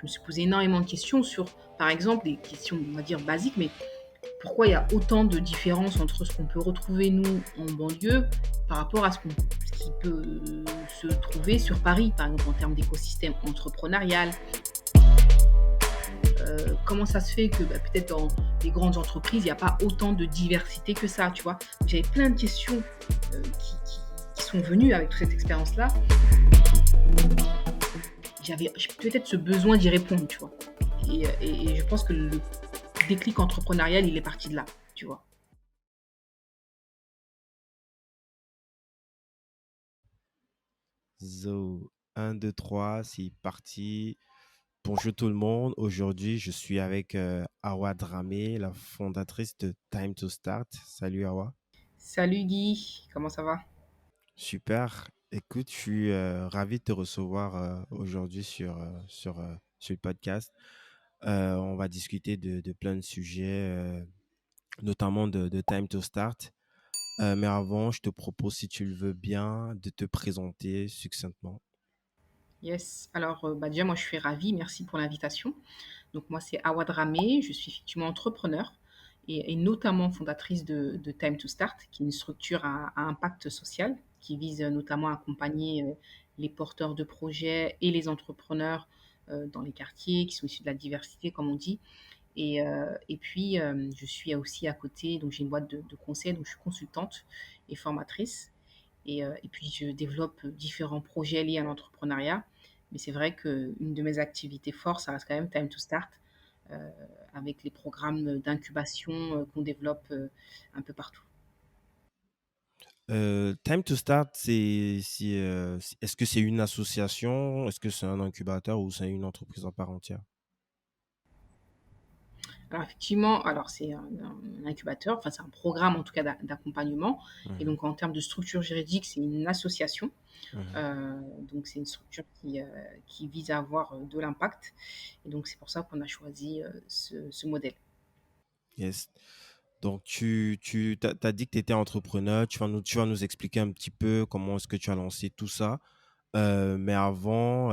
me suis posé énormément de questions sur, par exemple, des questions, on va dire, basiques, mais pourquoi il y a autant de différences entre ce qu'on peut retrouver, nous, en banlieue, par rapport à ce qui peut se trouver sur Paris, par exemple, en termes d'écosystème entrepreneurial. Comment ça se fait que peut-être dans les grandes entreprises, il n'y a pas autant de diversité que ça, tu vois. J'avais plein de questions qui sont venues avec toute cette expérience-là. J'avais peut-être ce besoin d'y répondre, tu vois. Et je pense que le déclic entrepreneurial, il est parti de là, tu vois. Zo, 1, 2, 3, c'est parti. Bonjour tout le monde. Aujourd'hui, je suis avec Awa Dramé, la fondatrice de Time to Start. Salut Awa. Salut Guy, comment ça va? Super. Écoute, je suis ravi de te recevoir aujourd'hui sur le podcast. On va discuter de plein de sujets, notamment de Time to Start. Mais avant, je te propose, si tu le veux bien, de te présenter succinctement. Yes. Alors, déjà, moi, je suis ravie. Merci pour l'invitation. Donc, moi, c'est Awad Ramé. Je suis effectivement entrepreneur et notamment fondatrice de Time to Start, qui est une structure à impact social qui vise notamment à accompagner les porteurs de projets et les entrepreneurs dans les quartiers qui sont issus de la diversité, comme on dit. Et puis, je suis aussi à côté, donc j'ai une boîte de conseil, donc je suis consultante et formatrice. Et puis, je développe différents projets liés à l'entrepreneuriat. Mais c'est vrai qu'une de mes activités fortes, ça reste quand même Time to Start, euh, avec les programmes d'incubation qu'on développe un peu partout. Time to Start, est-ce que c'est une association? Est-ce que c'est un incubateur ou c'est une entreprise en part entière? Alors effectivement, alors c'est un incubateur, enfin c'est un programme en tout cas d'accompagnement. Et Mhm, donc en termes de structure juridique, c'est une association. mhm. Euh, donc c'est une structure qui vise à avoir de l'impact. Et donc c'est pour ça qu'on a choisi ce modèle. Yes. Donc, t'as dit que tu étais entrepreneur. Tu vas nous expliquer un petit peu comment est-ce que tu as lancé tout ça. Mais avant,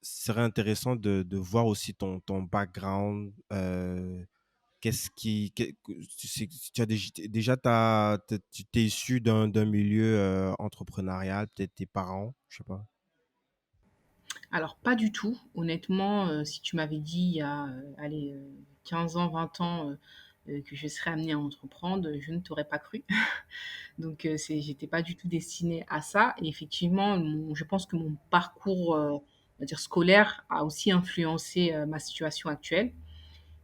ce serait intéressant de voir aussi ton background. Tu sais, tu as déjà, tu t'es issu d'un milieu entrepreneurial, peut-être tes parents, je sais pas. Alors pas du tout. Honnêtement, si tu m'avais dit il y a, allez, 15 ans, 20 ans, que je serais amenée à entreprendre, je ne t'aurais pas cru. Donc j'étais pas du tout destinée à ça. Et effectivement, je pense que mon parcours, on va dire scolaire a aussi influencé, ma situation actuelle.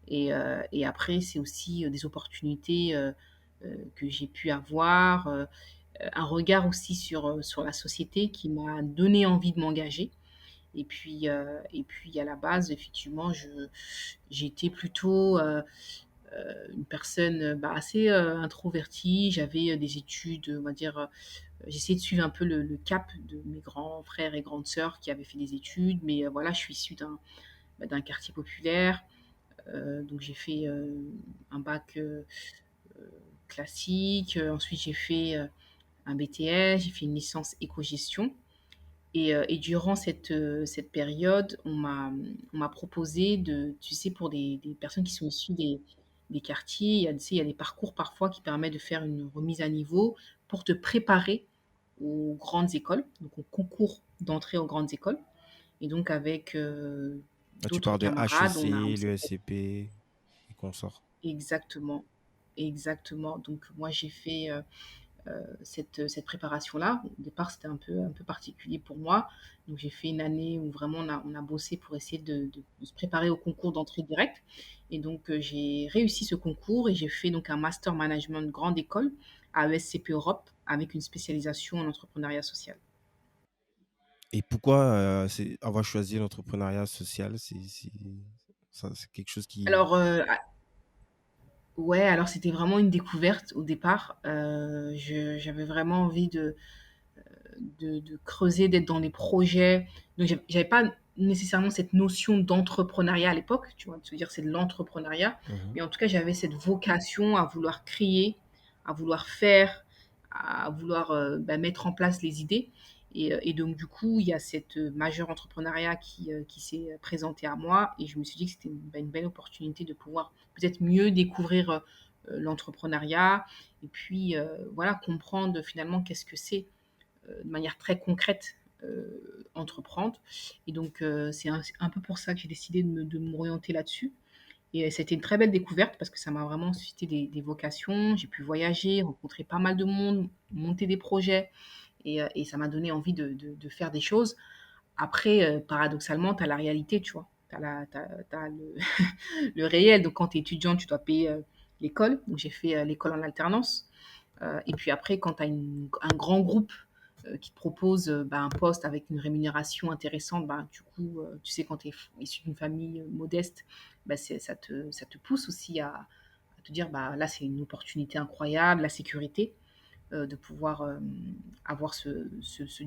Et après, c'est aussi, des opportunités, que j'ai pu avoir, un regard aussi sur la société qui m'a donné envie de m'engager. Et puis à la base, effectivement, j'étais plutôt une personne assez introvertie. J'avais des études, on va dire, j'essayais de suivre un peu le cap de mes grands frères et grandes sœurs qui avaient fait des études. Mais voilà, je suis issue d'un quartier populaire. Donc j'ai fait un bac classique. Ensuite, j'ai fait un BTS, j'ai fait une licence éco-gestion. Et durant cette période, on m'a proposé tu sais, pour des personnes qui sont issues des quartiers, tu sais, il y a des parcours parfois qui permettent de faire une remise à niveau pour te préparer aux grandes écoles, donc au concours d'entrée aux grandes écoles. Et donc avec Là, tu d'autres parles de camarades, on HEC, s'est l'ESCP et consorts. exactement, exactement. Donc moi j'ai fait cette préparation-là. Au départ, c'était un peu particulier pour moi. Donc, j'ai fait une année où vraiment on a bossé pour essayer de se préparer au concours d'entrée directe. Et donc, j'ai réussi ce concours et j'ai fait donc un master management grande école à ESCP Europe avec une spécialisation en entrepreneuriat social. Et pourquoi avoir choisi l'entrepreneuriat social? C'est quelque chose qui... Alors, ouais, alors c'était vraiment une découverte au départ. J'avais vraiment envie de creuser, d'être dans les projets. Donc, j'avais pas nécessairement cette notion d'entrepreneuriat à l'époque, tu vois, de se dire c'est de l'entrepreneuriat, Mhm. mais en tout cas, j'avais cette vocation à vouloir créer, à vouloir faire, à vouloir mettre en place les idées. Et donc du coup, il y a cette, majeure entrepreneuriat qui s'est présenté à moi et je me suis dit que c'était une belle opportunité de pouvoir peut-être mieux découvrir, l'entrepreneuriat et puis, voilà, comprendre finalement qu'est-ce que c'est, de manière très concrète, entreprendre. Et donc, c'est un peu pour ça que j'ai décidé de m'orienter là-dessus. Et c'était une très belle découverte parce que ça m'a vraiment suscité des vocations. J'ai pu voyager, rencontrer pas mal de monde, monter des projets et ça m'a donné envie de faire des choses. Après, paradoxalement, tu as la réalité, tu vois? Tu as le le réel. Donc quand tu es étudiant, tu dois payer, l'école. Donc j'ai fait, l'école en alternance. Et puis après, quand tu as un grand groupe, qui te propose, bah, un poste avec une rémunération intéressante, bah, du coup, tu sais, quand tu es issu d'une famille, modeste, bah, ça te pousse aussi à te dire: «Bah, là, c'est une opportunité incroyable», la sécurité, de pouvoir, avoir ce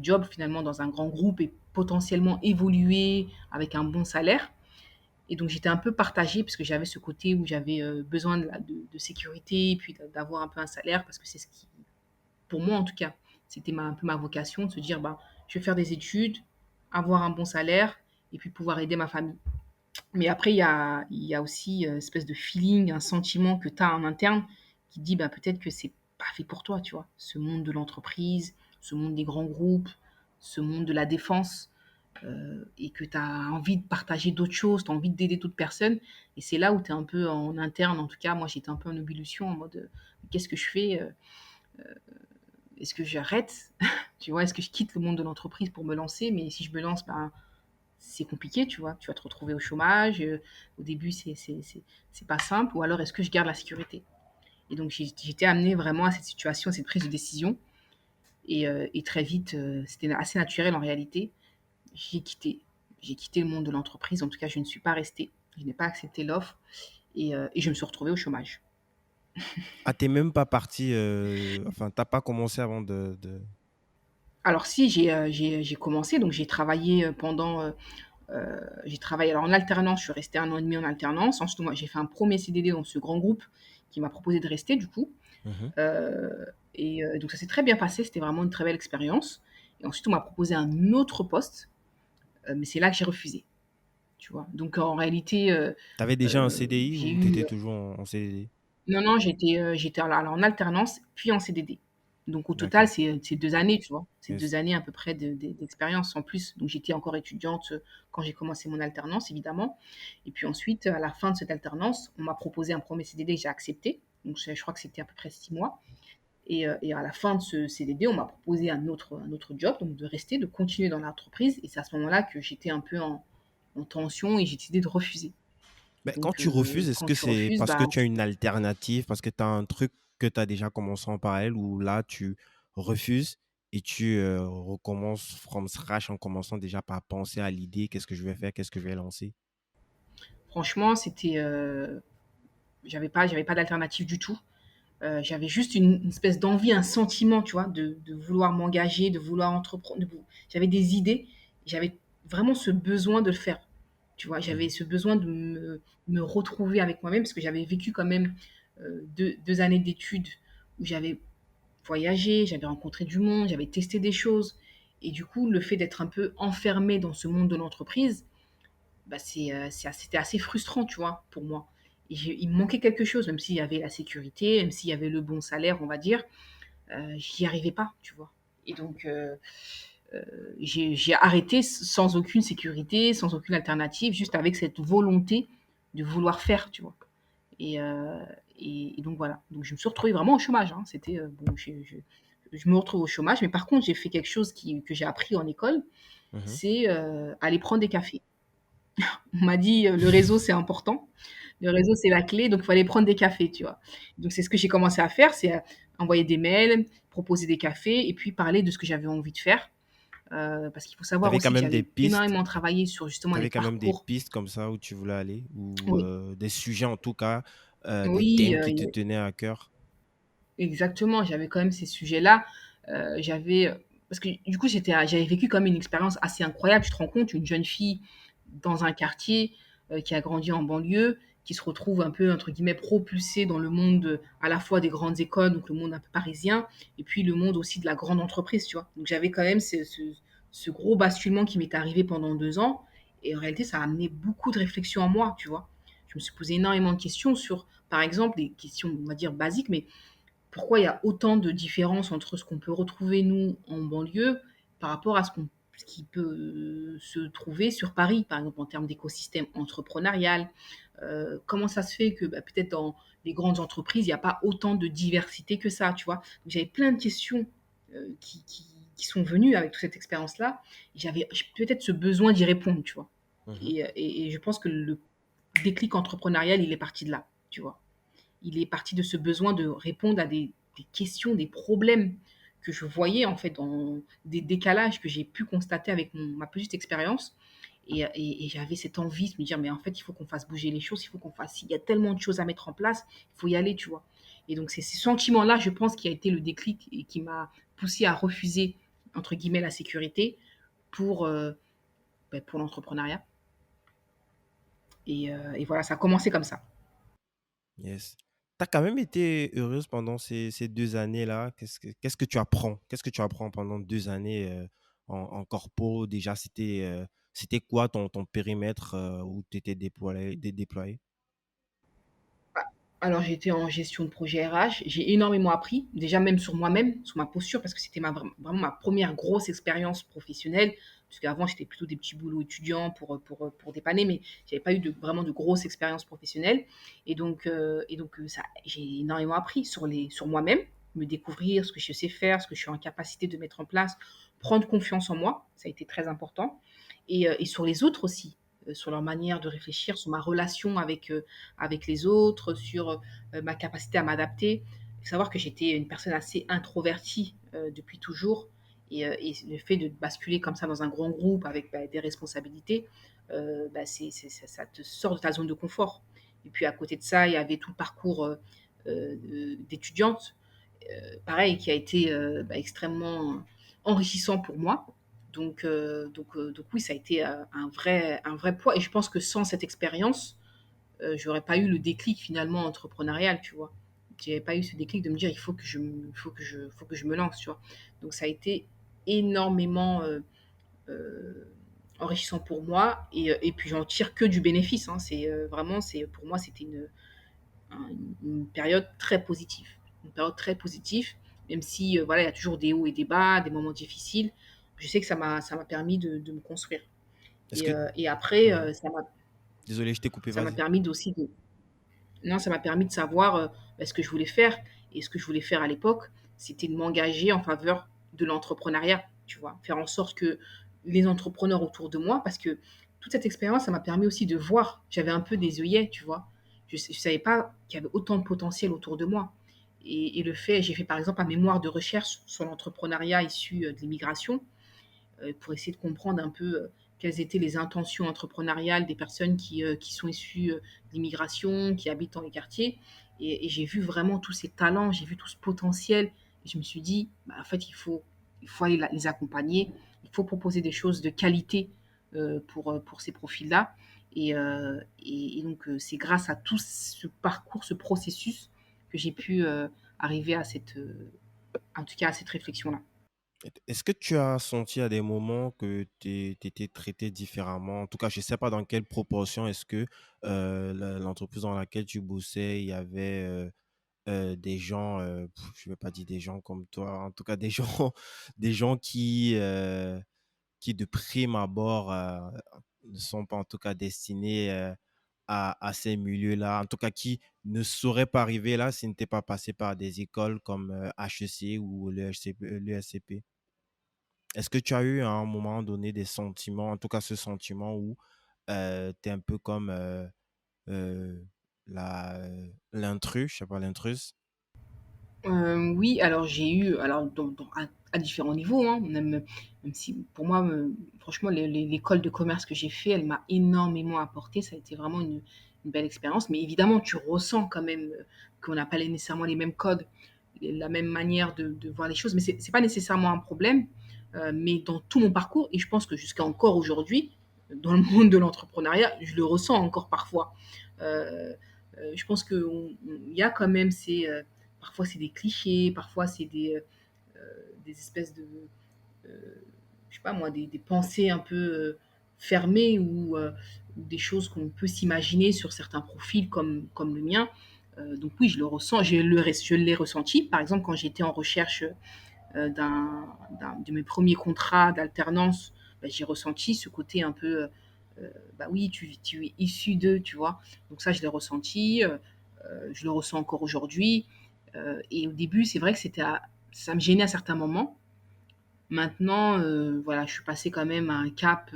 job finalement dans un grand groupe et potentiellement évoluer avec un bon salaire. Et donc j'étais un peu partagée parce que j'avais ce côté où j'avais, besoin de sécurité et puis d'avoir un peu un salaire parce que c'est ce qui pour moi en tout cas, c'était un peu ma vocation de se dire: «Bah, je vais faire des études, avoir un bon salaire et puis pouvoir aider ma famille». Mais après il y a aussi, espèce de feeling, un sentiment que tu as en interne qui te dit: «Bah, peut-être que c'est pas fait pour toi», tu vois? Ce monde de l'entreprise, ce monde des grands groupes, ce monde de la défense, et que tu as envie de partager d'autres choses, tu as envie d'aider d'autres personnes et c'est là où tu es un peu en interne, en tout cas moi j'étais un peu en ébullition en mode, «Qu'est-ce que je fais, est-ce que j'arrête?» Tu vois? Est-ce que je quitte le monde de l'entreprise pour me lancer? Mais si je me lance, ben, c'est compliqué, tu vois? Tu vas te retrouver au chômage, au début c'est pas simple ou alors est-ce que je garde la sécurité? Et donc j'étais amenée vraiment à cette situation, à cette prise de décision et très vite, c'était assez naturel en réalité. J'ai quitté. J'ai quitté le monde de l'entreprise, en tout cas je ne suis pas restée. Je n'ai pas accepté l'offre et je me suis retrouvée au chômage. Ah, tu même pas parti, enfin, tu pas commencé avant Alors si, j'ai commencé, donc j'ai travaillé, j'ai travaillé alors en alternance, je suis restée 1 an et demi en alternance. Ensuite, moi, j'ai fait un premier CDD dans ce grand groupe qui m'a proposé de rester du coup. Mmh. Donc ça s'est très bien passé, c'était vraiment une très belle expérience. Et ensuite, on m'a proposé un autre poste, mais c'est là que j'ai refusé, tu vois? Donc en réalité, Tu avais déjà un CDI j'ai ou tu eu, étais toujours en CDD? non, non, j'étais alors en alternance, puis en CDD. Donc au total, D'accord. c'est 2 années, tu vois? C'est Yes. 2 années à peu près d'expérience en plus. Donc j'étais encore étudiante, quand j'ai commencé mon alternance évidemment. Et puis ensuite, à la fin de cette alternance, on m'a proposé un premier CDD que j'ai accepté. Donc je crois que c'était à peu près 6 mois et à la fin de ce CDD, on m'a proposé un autre job, donc de rester, de continuer dans l'entreprise et c'est à ce moment-là que j'étais un peu en tension et j'ai décidé de refuser. Mais quand Donc tu refuses, est-ce quand que tu c'est refuses, parce que bah, tu as une alternative, parce que tu as un truc que tu as déjà commencé en parallèle ou là tu refuses et tu, recommences from scratch en commençant déjà par penser à l'idée: «Qu'est-ce que je vais faire? Qu'est-ce que je vais lancer?» franchement, j'avais pas d'alternative du tout. J'avais juste une espèce d'envie, un sentiment, tu vois, de vouloir m'engager, de vouloir entreprendre. J'avais des idées, j'avais vraiment ce besoin de le faire. Tu vois, Mmh. j'avais ce besoin de me retrouver avec moi-même parce que j'avais vécu quand même 2 années d'études où j'avais voyagé, j'avais rencontré du monde, j'avais testé des choses. Et du coup, le fait d'être un peu enfermé dans ce monde de l'entreprise, bah, c'était assez frustrant, tu vois, pour moi. Et il me manquait quelque chose, même s'il y avait la sécurité, même s'il y avait le bon salaire, on va dire, j'y arrivais pas, tu vois. Et donc, j'ai arrêté sans aucune sécurité, sans aucune alternative, juste avec cette volonté de vouloir faire, tu vois. Et, euh, et donc voilà. Donc je me suis retrouvée vraiment au chômage, hein. C'était bon, je me retrouve au chômage, mais par contre j'ai fait quelque chose que j'ai appris en école, Mmh. c'est aller prendre des cafés. On m'a dit, le réseau, c'est important. Le réseau, c'est la clé, donc il faut aller prendre des cafés, tu vois? Donc c'est ce que j'ai commencé à faire, c'est, envoyer des mails, proposer des cafés et puis parler de ce que j'avais envie de faire. Parce qu'il faut Tu savoir avais quand aussi que même des j'avais pistes? énormément travaillé sur justement Tu les avais quand même des parcours. pistes comme ça où tu voulais aller ou, Oui, des sujets en tout cas, des oui, thèmes qui te tenaient à cœur? exactement, j'avais quand même ces sujets-là. Parce que du coup, j'avais vécu quand même une expérience assez incroyable. Tu te rends compte, une jeune fille dans un quartier, qui a grandi en banlieue, qui se retrouvent un peu, entre guillemets, propulsés dans le monde à la fois des grandes écoles, donc le monde un peu parisien, et puis le monde aussi de la grande entreprise, tu vois. Donc j'avais quand même ce gros basculement qui m'est arrivé pendant 2 ans. Et en réalité, ça a amené beaucoup de réflexions en moi, tu vois. Je me suis posé énormément de questions sur, par exemple, des questions, on va dire, basiques, mais pourquoi il y a autant de différences entre ce qu'on peut retrouver, nous, en banlieue, par rapport à ce qui peut se trouver sur Paris, par exemple, en termes d'écosystème entrepreneurial. Comment ça se fait que bah, peut-être dans les grandes entreprises, il n'y a pas autant de diversité que ça, tu vois. Donc, j'avais plein de questions qui sont venues avec toute cette expérience-là. J'avais peut-être ce besoin d'y répondre, tu vois. Mhm. Et je pense que le déclic entrepreneurial, il est parti de là, tu vois. Il est parti de ce besoin de répondre à des questions, des problèmes que je voyais en fait dans des décalages que j'ai pu constater avec ma petite expérience. Et j'avais cette envie de me dire, mais en fait, il faut qu'on fasse bouger les choses, il faut qu'on fasse, il y a tellement de choses à mettre en place, il faut y aller, tu vois. Et donc, c'est ces sentiments-là, je pense, qui a été le déclic et qui m'a poussé à refuser, entre guillemets, la sécurité pour, pour l'entrepreneuriat. Et voilà, ça a commencé comme ça. Yes. Tu as quand même été heureuse pendant ces 2 années-là. Qu'est-ce que tu apprends? Qu'est-ce que tu apprends pendant 2 années en corpo? Déjà, c'était quoi ton périmètre où tu étais déployé? Alors, j'étais en gestion de projet RH. J'ai énormément appris, déjà même sur moi-même, sur ma posture, parce que c'était vraiment ma première grosse expérience professionnelle. Parce qu'avant, j'étais plutôt des petits boulots étudiants pour dépanner, mais j'avais pas eu vraiment de grosse expérience professionnelle. Et donc, ça, j'ai énormément appris sur moi-même, me découvrir ce que je sais faire, ce que je suis en capacité de mettre en place, prendre confiance en moi. Ça a été très important. Et sur les autres aussi, sur leur manière de réfléchir, sur ma relation avec les autres, sur ma capacité à m'adapter. Il faut savoir que j'étais une personne assez introvertie depuis toujours. Et le fait de basculer comme ça dans un grand groupe avec des responsabilités, ça te sort de ta zone de confort. Et puis à côté de ça, il y avait tout le parcours d'étudiante, pareil, qui a été extrêmement enrichissant pour moi. Donc oui, ça a été un vrai poids. Et je pense que sans cette expérience, j'aurais pas eu le déclic finalement entrepreneurial, tu vois. J'avais pas eu ce déclic de me dire il faut que je me lance, tu vois. Donc ça a été énormément enrichissant pour moi et puis j'en tire que du bénéfice, hein. C'est pour moi c'était une période très positive, une période très positive, même si voilà il y a toujours des hauts et des bas, des moments difficiles. Je sais que ça m'a permis de me construire. Est-ce que... Et après Ouais. Désolé, je t'ai coupé, ça m'a vas-y. permis aussi de Non, ça m'a permis de savoir ce que je voulais faire. Et ce que je voulais faire à l'époque, c'était de m'engager en faveur de l'entrepreneuriat, tu vois. Faire en sorte que les entrepreneurs autour de moi, parce que toute cette expérience, ça m'a permis aussi de voir. J'avais un peu des œillets, tu vois. Je ne savais pas qu'il y avait autant de potentiel autour de moi. Et j'ai fait par exemple un mémoire de recherche sur l'entrepreneuriat issu de l'immigration pour essayer de comprendre un peu quelles étaient les intentions entrepreneuriales des personnes qui sont issues de l'immigration, qui habitent dans les quartiers. Et j'ai vu vraiment tous ces talents, j'ai vu tout ce potentiel. Et je me suis dit, bah, en fait, il faut aller les accompagner, il faut proposer des choses de qualité pour ces profils-là. Et donc, c'est grâce à tout ce parcours, ce processus, que j'ai pu arriver en tout cas, à cette réflexion-là. Est-ce que tu as senti à des moments que tu étais traité différemment? En tout cas, je ne sais pas dans quelle proportion est-ce que l'entreprise dans laquelle tu bossais, il y avait des gens, je ne vais pas dire des gens comme toi, en tout cas des gens, des gens qui de prime abord ne sont pas en tout cas destinés à ces milieux-là, en tout cas qui ne sauraient pas arriver là s'ils n'étaient pas passés par des écoles comme HEC ou l'ESCP. Est-ce que tu as eu à un moment donné des sentiments, en tout cas ce sentiment où tu es un peu comme euh, l'intrus, je sais pas, l'intruse? Oui, alors j'ai eu, alors à différents niveaux, hein, même si pour moi, franchement, l'école de commerce que j'ai fait, elle m'a énormément apporté. Ça a été vraiment une belle expérience. Mais évidemment, tu ressens quand même qu'on n'a pas nécessairement les mêmes codes, la même manière de voir les choses. Mais c'est pas nécessairement un problème. Mais dans tout mon parcours, et je pense que jusqu'à encore aujourd'hui, dans le monde de l'entrepreneuriat, je le ressens encore parfois. Je pense qu'il y a quand même parfois c'est des clichés, parfois c'est des espèces de, je sais pas moi, des pensées un peu fermées ou des choses qu'on peut s'imaginer sur certains profils comme le mien. Donc oui, je le ressens, je l'ai ressenti. Par exemple, quand j'étais en recherche de mes premiers contrats d'alternance, bah, j'ai ressenti ce côté un peu, bah oui, tu es issu d'eux, tu vois. Donc ça, je l'ai ressenti, je le ressens encore aujourd'hui. Et au début, c'est vrai que ça me gênait à certains moments. Maintenant, voilà, je suis passée quand même à un cap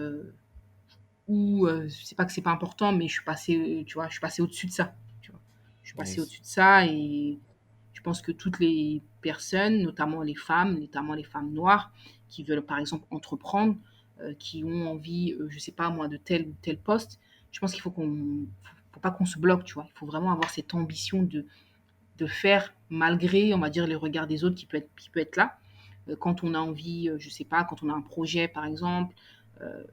où c'est pas que c'est pas important, mais je suis passée, tu vois, je suis passée au-dessus de ça. Tu vois. Je suis passée Yes. au-dessus de ça et je pense que toutes les personnes, notamment les femmes noires, qui veulent par exemple entreprendre, qui ont envie, je sais pas moi, de tel ou tel poste, je pense qu'il faut pas qu'on se bloque, tu vois. Il faut vraiment avoir cette ambition de faire malgré, on va dire, les regards des autres qui peut être là. Quand on a envie, je sais pas, quand on a un projet par exemple,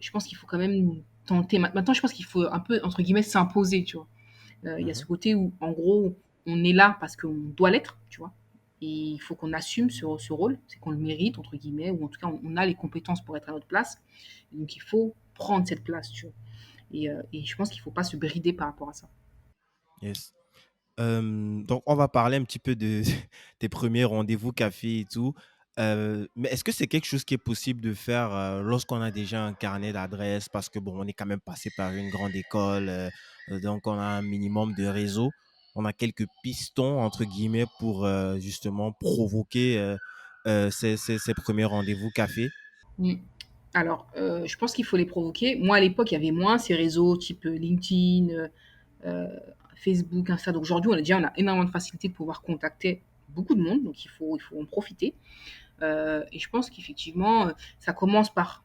je pense qu'il faut quand même tenter. Maintenant, je pense qu'il faut un peu, entre guillemets, s'imposer, tu vois. Il y a ce Mhm. côté où, en gros, on est là parce qu'on doit l'être, tu vois. Et il faut qu'on assume ce rôle, c'est qu'on le mérite, entre guillemets, ou en tout cas, on a les compétences pour être à notre place. Et donc, il faut prendre cette place, tu vois. Et je pense qu'il ne faut pas se brider par rapport à ça. Yes. Donc, on va parler un petit peu de tes premiers rendez-vous café et tout. Mais est-ce que c'est quelque chose qui est possible de faire lorsqu'on a déjà un carnet d'adresses? Parce que, bon, on est quand même passé par une grande école, donc on a un minimum de réseau. On a quelques pistons, entre guillemets, pour justement provoquer ces premiers rendez-vous café. Mm. Alors, je pense qu'il faut les provoquer. Moi, à l'époque, il y avait moins ces réseaux type LinkedIn, euh, Facebook, Insta. Donc aujourd'hui, on a énormément de facilité de pouvoir contacter beaucoup de monde, donc il faut en profiter. Et je pense qu'effectivement, ça commence par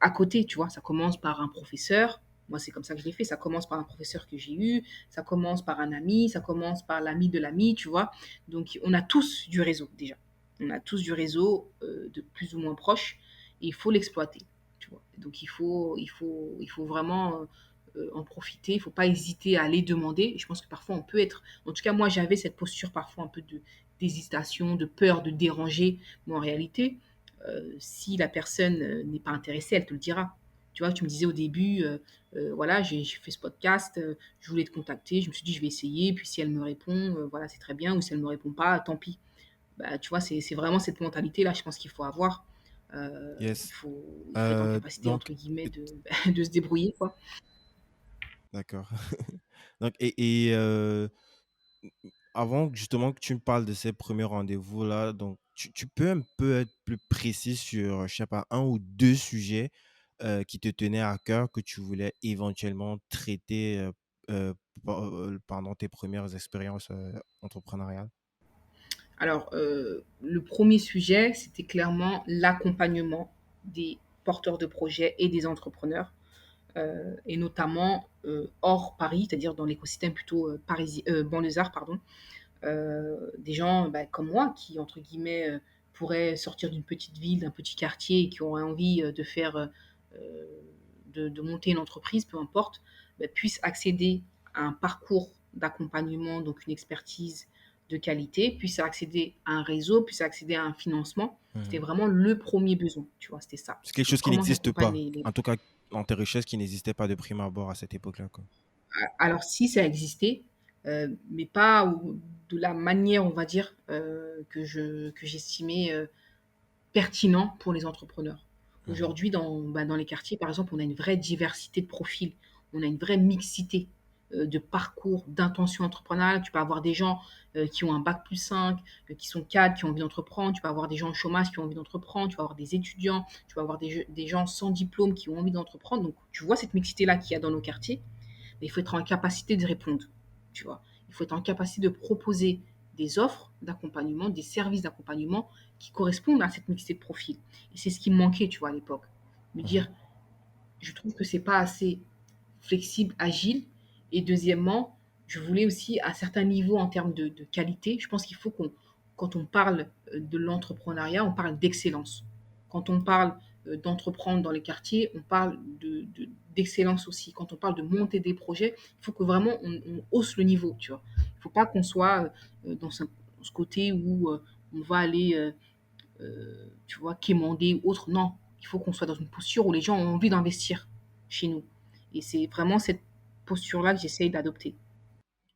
à côté, tu vois, ça commence par un professeur. Moi, c'est comme ça que je l'ai fait. Ça commence par un professeur que j'ai eu, ça commence par un ami, ça commence par l'ami de l'ami, tu vois. Donc, on a tous du réseau déjà. On a tous du réseau de plus ou moins proche et il faut l'exploiter, tu vois. Donc, il faut vraiment en profiter. Il ne faut pas hésiter à aller demander. Et je pense que parfois, on peut être. En tout cas, moi, j'avais cette posture parfois un peu d'hésitation, de peur de déranger. Mais en réalité, si la personne n'est pas intéressée, elle te le dira. Tu vois, tu me disais au début, voilà, j'ai fait ce podcast, je voulais te contacter, je me suis dit, je vais essayer, puis si elle me répond, voilà, c'est très bien, ou si elle ne me répond pas, tant pis. Bah, tu vois, c'est vraiment cette mentalité-là, je pense qu'il faut avoir. Yes. Il faut être en capacité, Donc, entre guillemets, de se débrouiller, quoi. d'accord. Donc, avant justement que tu me parles de ces premiers rendez-vous-là, donc tu peux un peu être plus précis sur, je sais pas, un ou deux sujets qui te tenaient à cœur, que tu voulais éventuellement traiter pendant tes premières expériences entrepreneuriales? Alors, le premier sujet, c'était clairement l'accompagnement des porteurs de projets et des entrepreneurs et notamment hors Paris, c'est-à-dire dans l'écosystème plutôt banlieusard, pardon. Des gens bah, comme moi qui, entre guillemets, pourraient sortir d'une petite ville, d'un petit quartier et qui auraient envie de faire, de monter une entreprise, peu importe, bah, puissent accéder à un parcours d'accompagnement, donc une expertise de qualité, puissent accéder à un réseau, puissent accéder à un financement. C'était Mhm. vraiment le premier besoin, tu vois, c'était ça. C'est quelque C'était chose qui comment n'existe j'accompagne pas. En tout cas, en tes recherches, qui n'existait pas de prime abord à cette époque-là, quoi. Alors si ça existait, mais pas de la manière, on va dire, que j'estimais pertinent pour les entrepreneurs. Mhm. Aujourd'hui, dans les quartiers, par exemple, on a une vraie diversité de profils, on a une vraie mixité de parcours, d'intention entrepreneuriale. Tu peux avoir des gens qui ont un bac plus 5, qui sont cadres, qui ont envie d'entreprendre. Tu peux avoir des gens au chômage qui ont envie d'entreprendre. Tu peux avoir des étudiants. Tu peux avoir des gens sans diplôme qui ont envie d'entreprendre. Donc, tu vois cette mixité-là qu'il y a dans nos quartiers. Mais il faut être en capacité de répondre, tu vois. Il faut être en capacité de proposer des offres d'accompagnement, des services d'accompagnement qui correspondent à cette mixité de profils. Et c'est ce qui me manquait, tu vois, à l'époque. Me Mhm. dire, je trouve que c'est pas assez flexible, agile. Et deuxièmement, je voulais aussi un certain niveau en termes de qualité. Je pense qu'il faut quand on parle de l'entrepreneuriat, on parle d'excellence. Quand on parle d'entreprendre dans les quartiers, on parle d'excellence aussi. Quand on parle de monter des projets, il faut que vraiment on hausse le niveau, tu vois. Il ne faut pas qu'on soit dans ce côté où on va aller, tu vois, quémander ou autre. Non, il faut qu'on soit dans une posture où les gens ont envie d'investir chez nous. Et c'est vraiment cette posture-là que j'essaye d'adopter.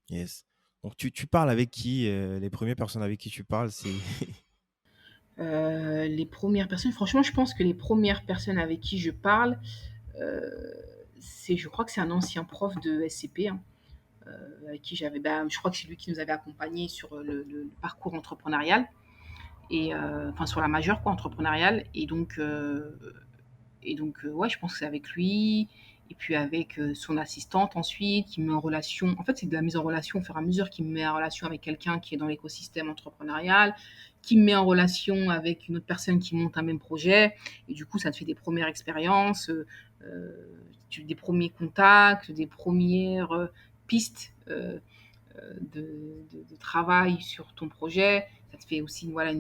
Yes. Donc, tu parles avec qui? Les premières personnes avec qui tu parles, c'est... Les premières personnes, franchement, je pense que les premières personnes avec qui je parle, euh, je crois que c'est un ancien prof de SCP, hein, avec qui je crois que c'est lui qui nous avait accompagnés sur le parcours entrepreneurial et enfin sur la majeure quoi entrepreneuriale et donc, ouais, je pense que c'est avec lui et puis avec, son assistante ensuite qui me met en relation. En fait, c'est de la mise en relation au fur et à mesure qui me met en relation avec quelqu'un qui est dans l'écosystème entrepreneurial, qui me met en relation avec une autre personne qui monte un même projet et du coup, ça te fait des premières expériences, des premiers contacts, des premières pistes, de travail sur ton projet. Ça te fait aussi voilà,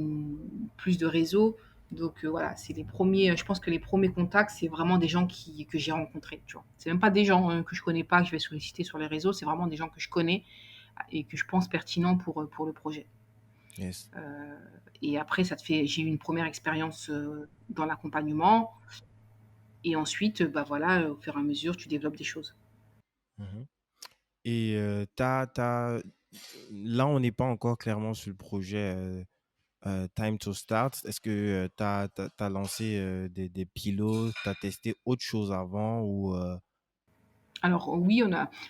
plus de réseau. Donc voilà, c'est les premiers, je pense que les premiers contacts, c'est vraiment des gens que j'ai rencontrés. Tu vois. C'est même pas des gens que je connais pas, que je vais solliciter sur les réseaux, c'est vraiment des gens que je connais et que je pense pertinents pour le projet. Yes. Euh, et après, j'ai eu une première expérience dans l'accompagnement. Et ensuite, bah voilà, au fur et à mesure, tu développes des choses. Mhm. Et là, on n'est pas encore clairement sur le projet Time to Start. Est-ce que tu as lancé des pilotes, tu as testé autre chose avant ou Alors oui,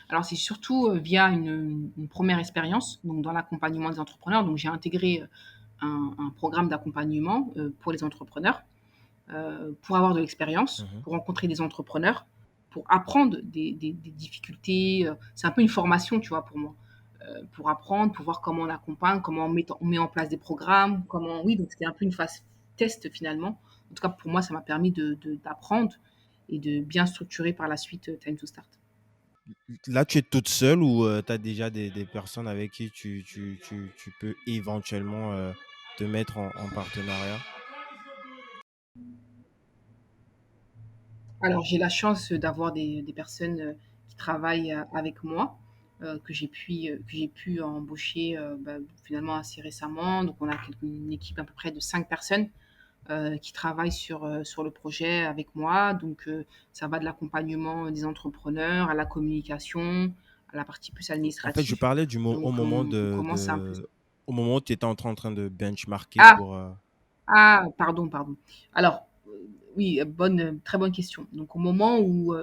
alors c'est surtout via une première expérience, donc dans l'accompagnement des entrepreneurs. Donc j'ai intégré un programme d'accompagnement pour les entrepreneurs, pour avoir de l'expérience, Mhm. pour rencontrer des entrepreneurs, pour apprendre des difficultés. C'est un peu une formation, tu vois, pour moi, pour apprendre, pour voir comment on accompagne, comment on met en place des programmes, comment. Oui, donc c'était un peu une phase test finalement. En tout cas, pour moi, ça m'a permis d'apprendre et de bien structurer par la suite Time to Start. Là, tu es toute seule ou tu as déjà des personnes avec qui tu peux éventuellement te mettre en partenariat? Alors, j'ai la chance d'avoir des personnes qui travaillent avec moi, que j'ai pu embaucher finalement assez récemment. Donc, on a une équipe à peu près de 5 personnes qui travaillent sur le projet avec moi. Donc, ça va de l'accompagnement des entrepreneurs à la communication, à la partie plus En fait, je administrative. parlais au Donc, moment on commence un peu. au moment où tu étais en train de benchmarker Ah, pour. Ah, pardon, pardon. Alors, oui, très bonne question. Donc, au moment où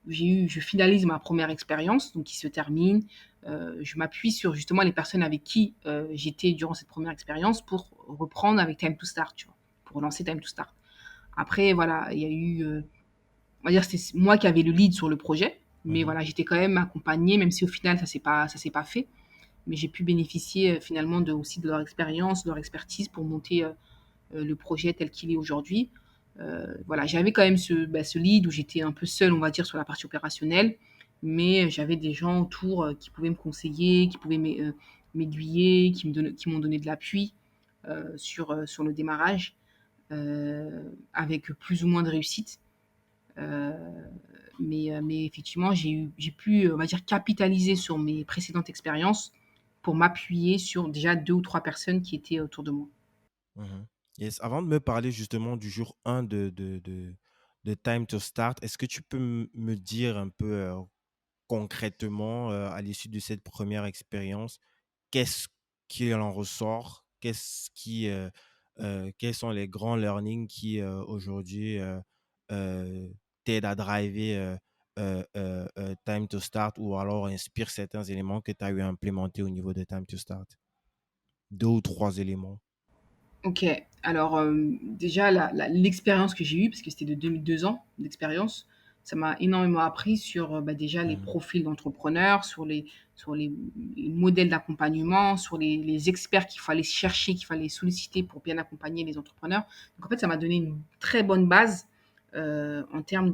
je finalise ma première expérience, donc qui se termine, je m'appuie sur justement les personnes avec qui j'étais durant cette première expérience pour reprendre avec Time to Start, tu vois, pour lancer Time to Start. Après, voilà, il y a eu, on va dire, c'était moi qui avais le lead sur le projet, mais Mhm. voilà, j'étais quand même accompagnée, même si au final ça s'est pas fait, mais j'ai pu bénéficier finalement aussi de leur expérience, de leur expertise pour monter le projet tel qu'il est aujourd'hui. Voilà, j'avais quand même ce lead où j'étais un peu seule, on va dire, sur la partie opérationnelle, mais j'avais des gens autour qui pouvaient me conseiller, qui pouvaient m'aiguiller, qui m'ont donné de l'appui sur le démarrage, avec plus ou moins de réussite. Euh, mais effectivement, j'ai pu, on va dire, capitaliser sur mes précédentes expériences pour m'appuyer sur déjà 2 ou 3 personnes qui étaient autour de moi. Mhm. Yes. Avant de me parler justement du jour 1 de Time to Start, est-ce que tu peux me dire un peu concrètement, à l'issue de cette première expérience, qu'est-ce qui en ressort? Quels sont les grands learnings qui aujourd'hui euh, t'aident à driver Time to Start ou alors inspirent certains éléments que tu as eu à implémenter au niveau de Time to Start? Deux ou trois éléments. OK. Alors, déjà l'expérience que j'ai eue, parce que c'était de 2 ans d'expérience, ça m'a énormément appris sur, déjà les Mhm. profils d'entrepreneurs, sur les modèles d'accompagnement, sur les experts qu'il fallait chercher, qu'il fallait solliciter pour bien accompagner les entrepreneurs. Donc en fait, ça m'a donné une très bonne base, en termes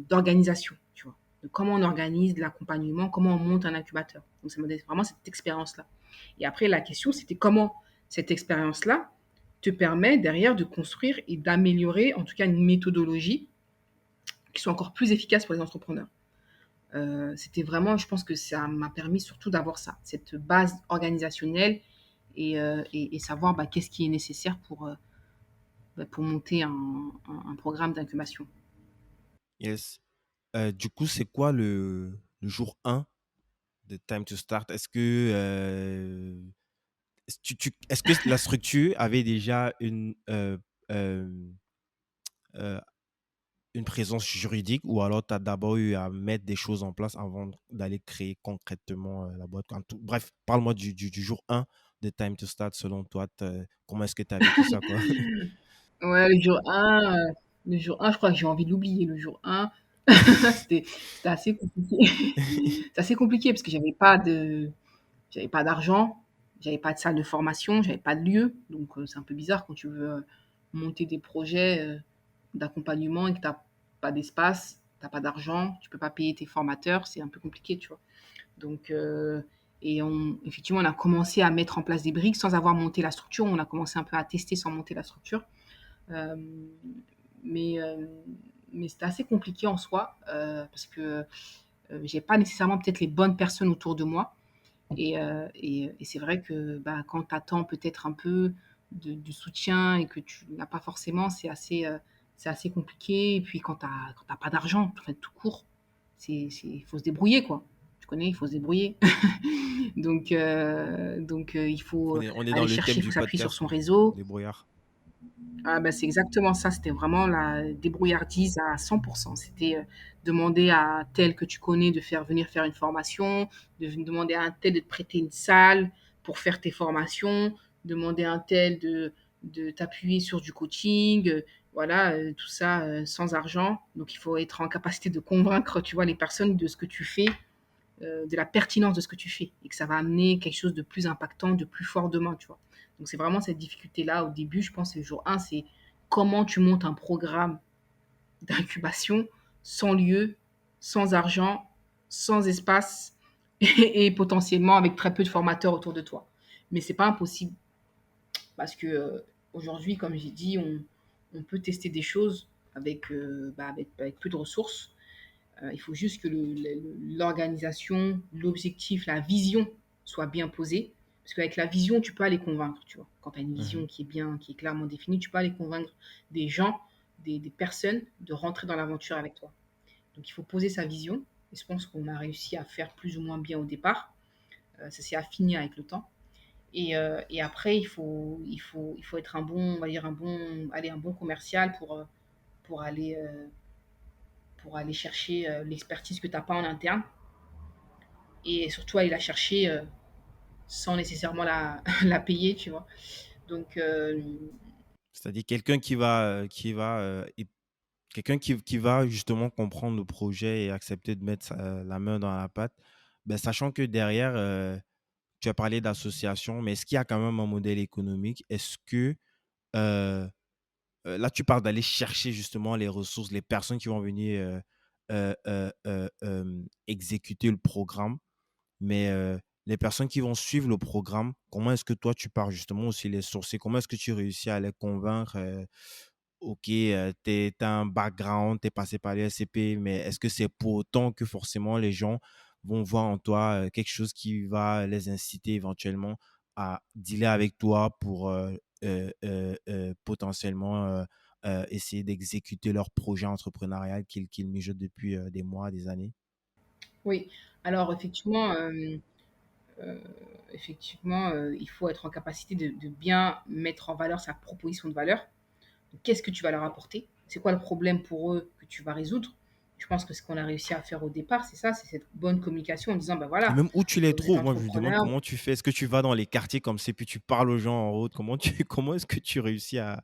d'organisation, tu vois? De comment on organise l'accompagnement, comment on monte un incubateur. Donc ça m'a donné vraiment cette expérience-là. Et après la question, c'était comment cette expérience-là te permet derrière de construire et d'améliorer, en tout cas, une méthodologie qui soit encore plus efficace pour les entrepreneurs. C'était vraiment, je pense que ça m'a permis surtout d'avoir ça, cette base organisationnelle et savoir bah, qu'est-ce qui est nécessaire pour monter un programme d'incubation. Yes. Du coup, c'est quoi le jour un de Time to Start? Est-ce que la structure avait déjà euh, euh, une présence juridique ou alors tu as d'abord eu à mettre des choses en place avant d'aller créer concrètement la boîte? Bref, parle-moi du jour un de Time to Start selon toi. Comment est-ce que tu as vécu ça, quoi? Ouais, le jour un, je crois que j'ai envie de l'oublier. Le jour un, c'était assez compliqué. C'est assez compliqué parce que j'avais pas d'argent, j'avais pas de salle de formation, j'avais pas de lieu. Donc, c'est un peu bizarre quand tu veux monter des projets d'accompagnement et que tu n'as pas d'espace, tu n'as pas d'argent, tu peux pas payer tes formateurs, c'est un peu compliqué, tu vois. Donc, effectivement, on a commencé à mettre en place des briques sans avoir monté la structure. On a commencé un peu à tester sans monter la structure. Euh, mais euh, mais c'était assez compliqué en soi parce que j'ai pas nécessairement peut-être les bonnes personnes autour de moi. Et c'est vrai que bah, quand tu attends peut-être un peu du soutien et que tu n'as pas forcément, c'est assez compliqué. Et puis quand t'as pas d'argent, en fait, tout court, il faut se débrouiller, quoi. Tu connais, il faut se débrouiller. Il faut On est dans aller le thème chercher, il faut du s'appuyer sur podcast, son quoi. réseau. Les brouillards. Ah bah, c'est exactement ça, c'était vraiment la débrouillardise à 100%. C'était demander à tel que tu connais de venir faire une formation, demander à un tel de te prêter une salle pour faire tes formations, demander à un tel de t'appuyer sur du coaching, voilà, tout ça sans argent. Donc il faut être en capacité de convaincre, tu vois, les personnes de ce que tu fais, de la pertinence de ce que tu fais et que ça va amener quelque chose de plus impactant, de plus fort demain, tu vois. Donc c'est vraiment cette difficulté-là au début, je pense, le jour un, c'est comment tu montes un programme d'incubation sans lieu, sans argent, sans espace et potentiellement avec très peu de formateurs autour de toi. Mais c'est pas impossible parce que aujourd'hui, comme j'ai dit, on peut tester des choses avec peu de ressources. Il faut juste que l'organisation, l'objectif, la vision soit bien posée. Parce qu'avec la vision, tu peux aller convaincre, tu vois. Quand tu as une Mhm. vision qui est bien, qui est clairement définie, tu peux aller convaincre des gens, des personnes de rentrer dans l'aventure avec toi. Donc il faut poser sa vision. Et je pense qu'on a réussi à faire plus ou moins bien au départ. Ça s'est affiné avec le temps. Et après, il faut être un bon, on va dire un bon commercial pour aller, euh, pour aller chercher l'expertise que tu n'as pas en interne et surtout aller la chercher sans nécessairement la payer, tu vois. Donc, C'est-à-dire quelqu'un qui va justement comprendre le projet et accepter de mettre la main dans la pâte, ben, sachant que derrière, tu as parlé d'association, mais est-ce qu'il y a quand même un modèle économique? Est-ce que euh, là, tu parles d'aller chercher justement les ressources, les personnes qui vont venir exécuter le programme, mais les personnes qui vont suivre le programme, comment est-ce que toi, tu pars justement aussi les sourcer? Comment est-ce que tu réussis à les convaincre? Ok, tu as un background, tu es passé par les SCP, mais est-ce que c'est pour autant que forcément les gens vont voir en toi quelque chose qui va les inciter éventuellement à dealer avec toi pour potentiellement essayer d'exécuter leur projet entrepreneurial qu'ils mijotent depuis des mois, des années? oui. Alors, euh, effectivement il faut être en capacité de bien mettre en valeur sa proposition de valeur. Qu'est-ce que tu vas leur apporter? C'est quoi le problème pour eux que tu vas résoudre? Je pense que ce qu'on a réussi à faire au départ, c'est ça, c'est cette bonne communication en disant, ben Et voilà, même où tu les vous êtes trouves, moi je me demande entrepreneur. comment tu fais. Est-ce que tu vas dans les quartiers comme c'est, puis tu parles aux gens en route? Comment est-ce que tu réussis à,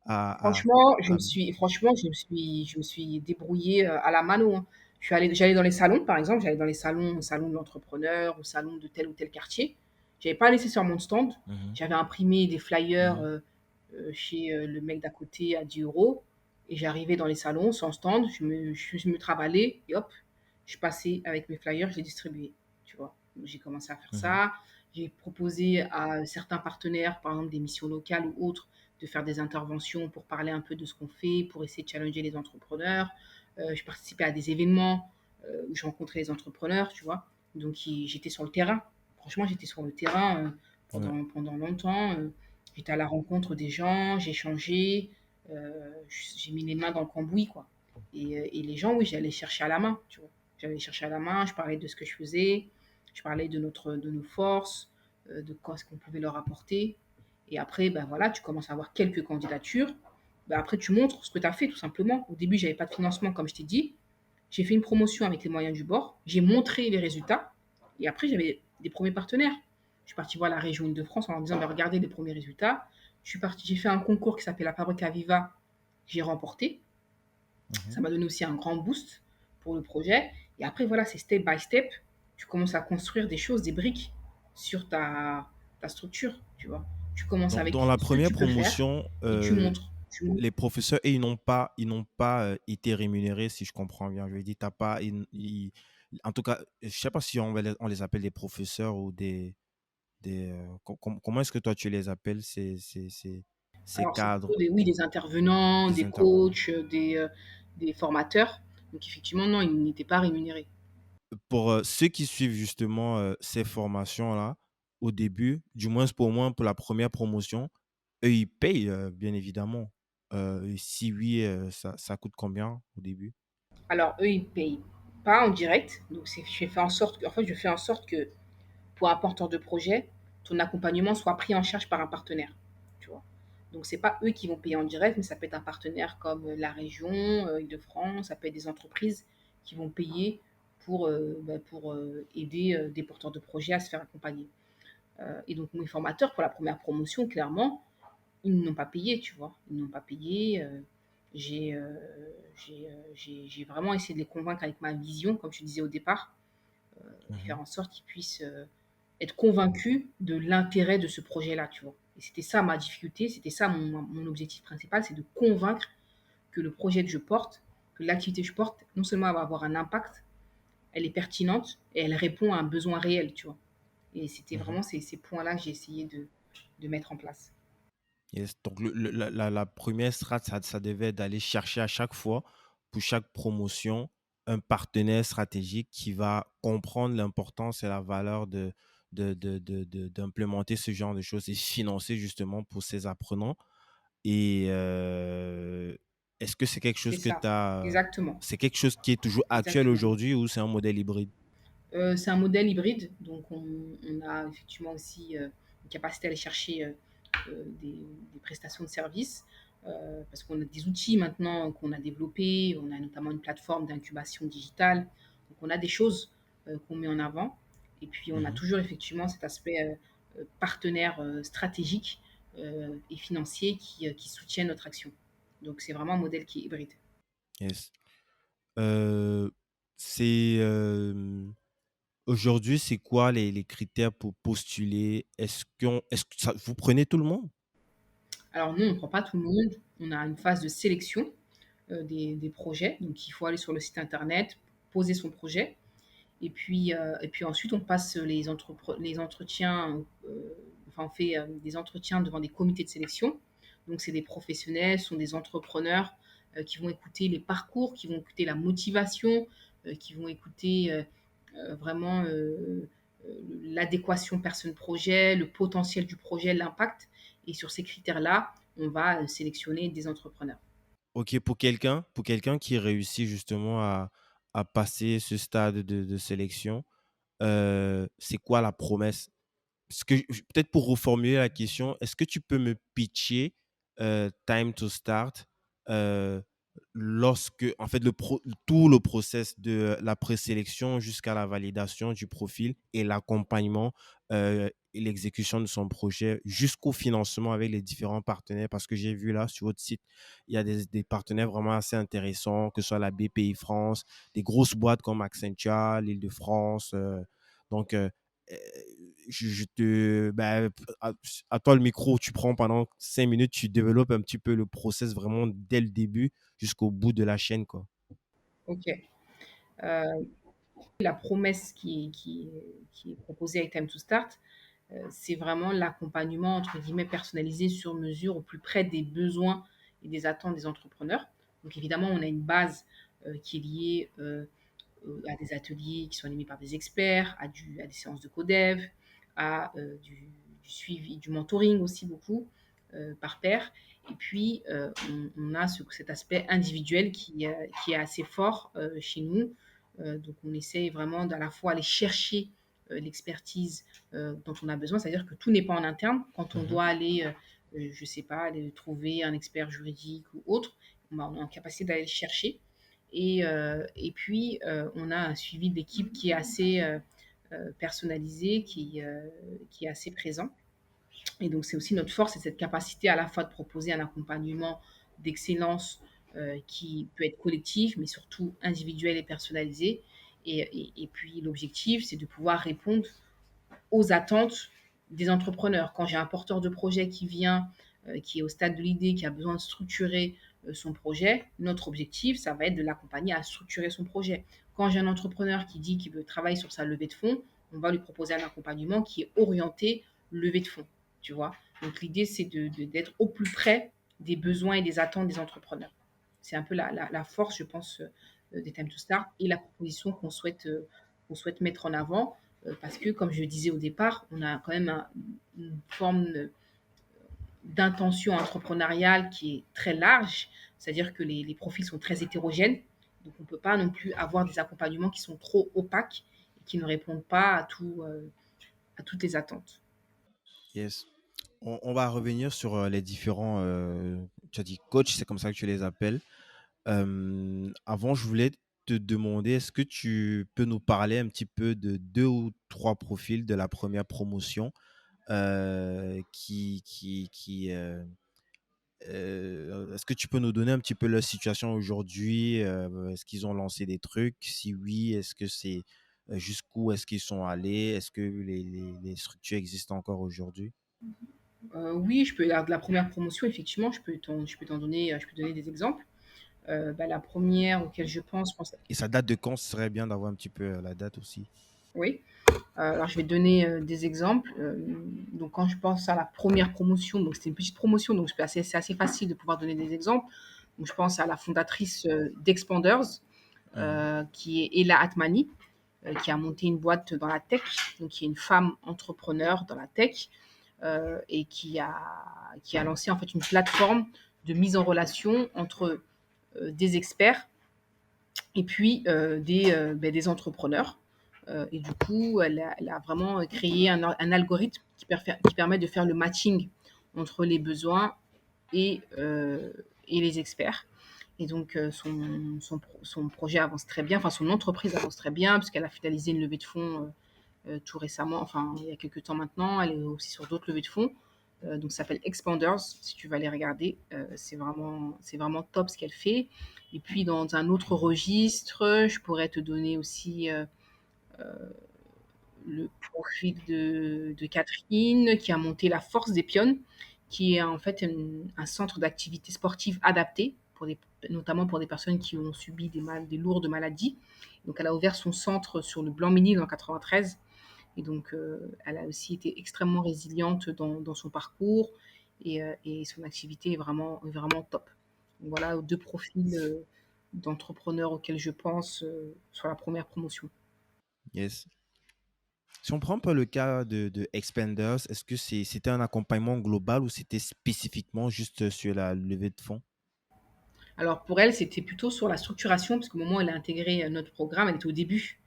à- Franchement, je me suis débrouillée à la mano, hein. J'allais dans les salons, par exemple, j'allais dans les salons, au salon de l'entrepreneur, au salon de tel ou tel quartier. J'avais pas nécessairement de stand. Mhm, J'avais imprimé des flyers mhm, chez le mec d'à côté à 10 euros. Et j'arrivais dans les salons sans stand, je me travaillais et hop, je passais avec mes flyers, je les distribuais. Tu vois. Donc, j'ai commencé à faire mhm, ça. J'ai proposé à certains partenaires, par exemple des missions locales ou autres, de faire des interventions pour parler un peu de ce qu'on fait, pour essayer de challenger les entrepreneurs. Je participais à des événements où je rencontrais les entrepreneurs, tu vois. Donc, j'étais sur le terrain. Franchement, j'étais sur le terrain Ouais. pendant longtemps. J'étais à la rencontre des gens, j'ai changé, j'ai mis les mains dans le cambouis, quoi. Et les gens, oui, j'allais chercher à la main, tu vois. J'allais chercher à la main, je parlais de ce que je faisais, je parlais de nos forces, de quoi ce qu'on pouvait leur apporter. Et après, ben voilà, tu commences à avoir quelques candidatures. Ben après, tu montres ce que tu as fait, tout simplement. Au début, j'avais pas de financement, comme je t'ai dit. J'ai fait une promotion avec les moyens du bord. J'ai montré les résultats. Et après, j'avais des premiers partenaires. Je suis partie voir la région Île-de-France en leur disant, ben, regardez les premiers résultats. J'ai fait un concours qui s'appelle la Fabrica Viva. J'ai remporté. Mhm. Ça m'a donné aussi un grand boost pour le projet. Et après, voilà, c'est step by step. Tu commences à construire des choses, des briques sur ta structure, tu vois. Tu commences Dans avec la ce que première tu peux faire promotion, et tu montres. les professeurs, et ils n'ont pas été rémunérés, si je comprends bien. Je veux dire, t'as pas, en tout cas, je sais pas si on les appelle des professeurs ou comment est-ce que toi tu les appelles, ces Alors, c'est cadres, plutôt oui, des intervenants, des des intervenants? coachs, des formateurs. Donc, effectivement, non, ils n'étaient pas rémunérés. Pour ceux qui suivent justement ces formations-là, au début, du moins pour moi, pour la première promotion, eux, ils payent, bien évidemment. Si oui, ça coûte combien au début? Alors, eux, ils payent pas en direct. Donc, j'ai fait en sorte que, en fait, je fais en sorte que pour un porteur de projet, ton accompagnement soit pris en charge par un partenaire. Tu vois. Donc, c'est pas eux qui vont payer en direct, mais ça peut être un partenaire comme la région, Île-de-France, ça peut être des entreprises qui vont payer pour aider des porteurs de projet à se faire accompagner. Et donc, mes formateurs, pour la première promotion, clairement, ils n'ont pas payé, tu vois. Ils n'ont pas payé. J'ai j'ai vraiment essayé de les convaincre avec ma vision, comme je te disais au départ, et faire Mhm. en sorte qu'ils puissent être convaincus de l'intérêt de ce projet-là, tu vois. Et c'était ça ma difficulté, c'était ça mon objectif principal, c'est de convaincre que le projet que je porte, que l'activité que je porte, non seulement elle va avoir un impact, elle est pertinente et elle répond à un besoin réel, tu vois. Et c'était Mhm. vraiment ces points-là que j'ai essayé de mettre en place. Yes. Donc, la première strate, ça devait être d'aller chercher à chaque fois, pour chaque promotion, un partenaire stratégique qui va comprendre l'importance et la valeur d'implémenter ce genre de choses et financer justement pour ces apprenants. Et est-ce que c'est quelque C'est chose que ça, tu as, exactement, c'est quelque chose qui est toujours actuel exactement. aujourd'hui ou c'est un modèle hybride? C'est un modèle hybride, donc on a effectivement aussi une capacité à aller chercher des prestations de services, parce qu'on a des outils maintenant qu'on a développés, on a notamment une plateforme d'incubation digitale, donc on a des choses qu'on met en avant, et puis on a Mhm. toujours effectivement cet aspect partenaire stratégique et financier qui soutient notre action. Donc c'est vraiment un modèle qui est hybride. Yes. Euh, c'est aujourd'hui, c'est quoi les critères pour postuler? Est-ce que vous prenez tout le monde? Alors nous, on ne prend pas tout le monde, on a une phase de sélection des projets. Donc, il faut aller sur le site internet, poser son projet. Et puis ensuite, on passe les entretiens, enfin, on fait des entretiens devant des comités de sélection. Donc, c'est des professionnels, ce sont des entrepreneurs qui vont écouter les parcours, qui vont écouter la motivation, qui vont écouter vraiment l'adéquation personne-projet, le potentiel du projet, l'impact. Et sur ces critères-là, on va sélectionner des entrepreneurs. Ok, pour quelqu'un qui réussit justement à passer ce stade de sélection, c'est quoi la promesse? Peut-être pour reformuler la question, est-ce que tu peux me pitcher Time to Start, euh, lorsque, en fait, tout le process de la présélection jusqu'à la validation du profil et l'accompagnement et l'exécution de son projet jusqu'au financement avec les différents partenaires? Parce que j'ai vu là sur votre site, il y a des partenaires vraiment assez intéressants, que ce soit la BPI France, des grosses boîtes comme Accenture, l'Île-de-France. Donc, euh, ben, à toi le micro, tu prends pendant 5 minutes, tu développes un petit peu le process vraiment dès le début jusqu'au bout de la chaîne, quoi. OK. La promesse qui est proposée avec Time to Start, C'est vraiment l'accompagnement, entre guillemets, «personnalisé sur mesure» au plus près des besoins et des attentes des entrepreneurs. Donc évidemment, on a une base, qui est liée, à des ateliers qui sont animés par des experts, à des séances de codev, à du suivi, du mentoring aussi beaucoup, par pair. Et puis, on a cet aspect individuel qui est assez fort chez nous. Donc, on essaie vraiment d'à la fois aller chercher l'expertise dont on a besoin, c'est-à-dire que tout n'est pas en interne. Quand on Mhm. doit aller, je ne sais pas, aller trouver un expert juridique ou autre, bah, on est en capacité d'aller le chercher. Et puis, on a un suivi de l'équipe qui est assez personnalisé, qui est assez présent. Et donc, c'est aussi notre force, c'est cette capacité à la fois de proposer un accompagnement d'excellence qui peut être collectif, mais surtout individuel et personnalisé. Et puis, l'objectif, c'est de pouvoir répondre aux attentes des entrepreneurs. Quand j'ai un porteur de projet qui vient, qui est au stade de l'idée, qui a besoin de structurer son projet, notre objectif, ça va être de l'accompagner à structurer son projet. Quand j'ai un entrepreneur qui dit qu'il veut travailler sur sa levée de fonds, on va lui proposer un accompagnement qui est orienté levée de fonds, tu vois. Donc l'idée, c'est d'être au plus près des besoins et des attentes des entrepreneurs. C'est un peu la force, je pense, des Time to Start et la proposition qu'on souhaite mettre en avant parce que, comme je disais au départ, on a quand même une forme d'intention entrepreneuriale qui est très large, c'est-à-dire que les profils sont très hétérogènes, donc on ne peut pas non plus avoir des accompagnements qui sont trop opaques et qui ne répondent pas à toutes les attentes. Yes. On va revenir sur les différents, tu as dit coach, c'est comme ça que tu les appelles. Avant, je voulais te demander, est-ce que tu peux nous parler un petit peu de deux ou trois profils de la première promotion est-ce que tu peux nous donner un petit peu leur situation aujourd'hui? Est-ce qu'ils ont lancé des trucs? Si oui, est-ce que c'est jusqu'où est-ce qu'ils sont allés? Est-ce que les structures existent encore aujourd'hui? Oui, la première promotion, effectivement, je peux donner des exemples. Bah, la première auquel je pense, Et ça date de quand? Ce serait bien d'avoir un petit peu la date aussi. oui. Alors, je vais donner des exemples. Donc, quand je pense à la première promotion, donc c'était une petite promotion, donc c'est assez facile de pouvoir donner des exemples. Donc, je pense à la fondatrice d'Expanders, Mhm. qui est Ella Atmani, qui a monté une boîte dans la tech, donc qui est une femme entrepreneur dans la tech, et qui a lancé en fait une plateforme de mise en relation entre des experts et puis des entrepreneurs. Et du coup, elle a vraiment créé un algorithme qui permet de faire le matching entre les besoins et les experts. Et donc, son projet avance très bien, enfin son entreprise avance très bien, puisqu'elle a finalisé une levée de fonds tout récemment, enfin il y a quelques temps maintenant. Elle est aussi sur d'autres levées de fonds. Donc, ça s'appelle Expanders, si tu vas aller regarder. C'est vraiment top ce qu'elle fait. Et puis, dans un autre registre, je pourrais te donner aussi le profil de Catherine, qui a monté la Force des Pionnes, qui est en fait un centre d'activité sportive adapté, notamment pour des personnes qui ont subi des lourdes maladies. Donc, elle a ouvert son centre sur le Blanc-Ménil en 93. Et donc, elle a aussi été extrêmement résiliente dans son parcours et son activité est vraiment top. Donc, voilà deux profils d'entrepreneurs auxquels je pense sur la première promotion. Yes. Si on prend un peu le cas de Expanders, est-ce que c'était un accompagnement global ou c'était spécifiquement juste sur la levée de fonds? Alors pour elle, c'était plutôt sur la structuration, parce qu'au moment où elle a intégré notre programme, elle était au début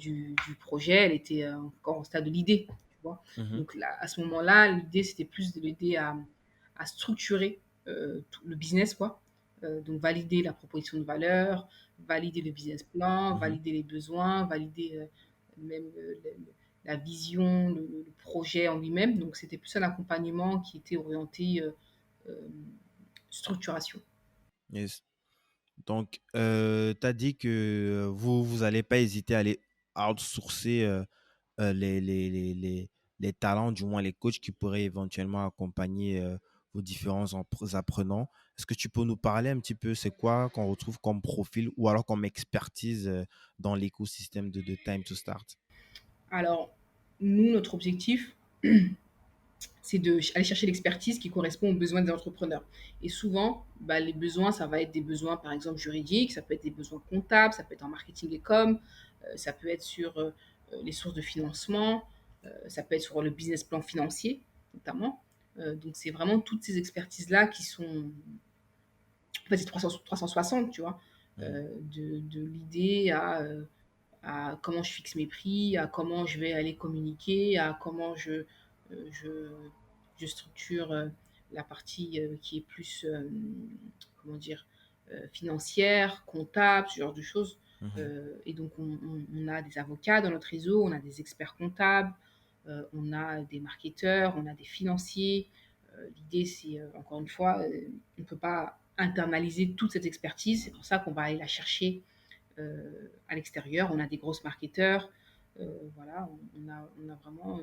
du projet, elle était encore au stade de l'idée, tu vois. Mhm. Donc là, à ce moment-là, l'idée, c'était plus de l'aider à structurer tout le business, quoi. Donc valider la proposition de valeur, valider le business plan, Mhm. valider les besoins, valider même la vision, le projet en lui-même. Donc c'était plus un accompagnement qui était orienté euh, structuration. Yes. Donc, tu as dit que vous allez pas hésiter à aller outsourcer les talents, du moins les coachs qui pourraient éventuellement accompagner vos différents apprenants. Est-ce que tu peux nous parler un petit peu, c'est quoi qu'on retrouve comme profil ou alors comme expertise dans l'écosystème de Time to Start? Alors, nous, notre objectif, c'est d'aller chercher l'expertise qui correspond aux besoins des entrepreneurs. Et souvent, bah, les besoins, ça va être des besoins, par exemple, juridiques, ça peut être des besoins comptables, ça peut être en marketing et com, ça peut être sur les sources de financement, ça peut être sur le business plan financier, notamment. Donc, c'est vraiment toutes ces expertises-là qui sont... En fait, c'est 360, tu vois, Mhm. de l'idée à comment je fixe mes prix, à comment je vais aller communiquer, à comment je, je structure la partie qui est plus, comment dire, financière, comptable, ce genre de choses. Mhm. Et donc, on a des avocats dans notre réseau, on a des experts comptables, on a des marketeurs, on a des financiers. L'idée, c'est, encore une fois, on ne peut pas internaliser toute cette expertise. C'est pour ça qu'on va aller la chercher à l'extérieur. On a des grosses marketeurs. Voilà, on a vraiment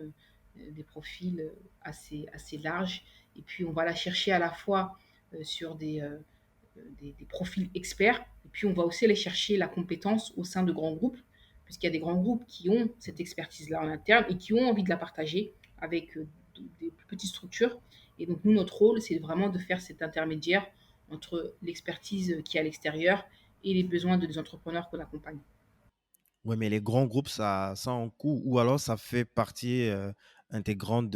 des profils assez larges. Et puis, on va la chercher à la fois sur des profils experts. Et puis, on va aussi aller chercher la compétence au sein de grands groupes, puisqu'il y a des grands groupes qui ont cette expertise-là en interne et qui ont envie de la partager avec des plus petites structures. Et donc, nous, notre rôle, c'est vraiment de faire cet intermédiaire entre l'expertise qui est à l'extérieur et les besoins des entrepreneurs qu'on accompagne. Ouais, mais les grands groupes, ça a un coût, ou alors ça fait partie intégrante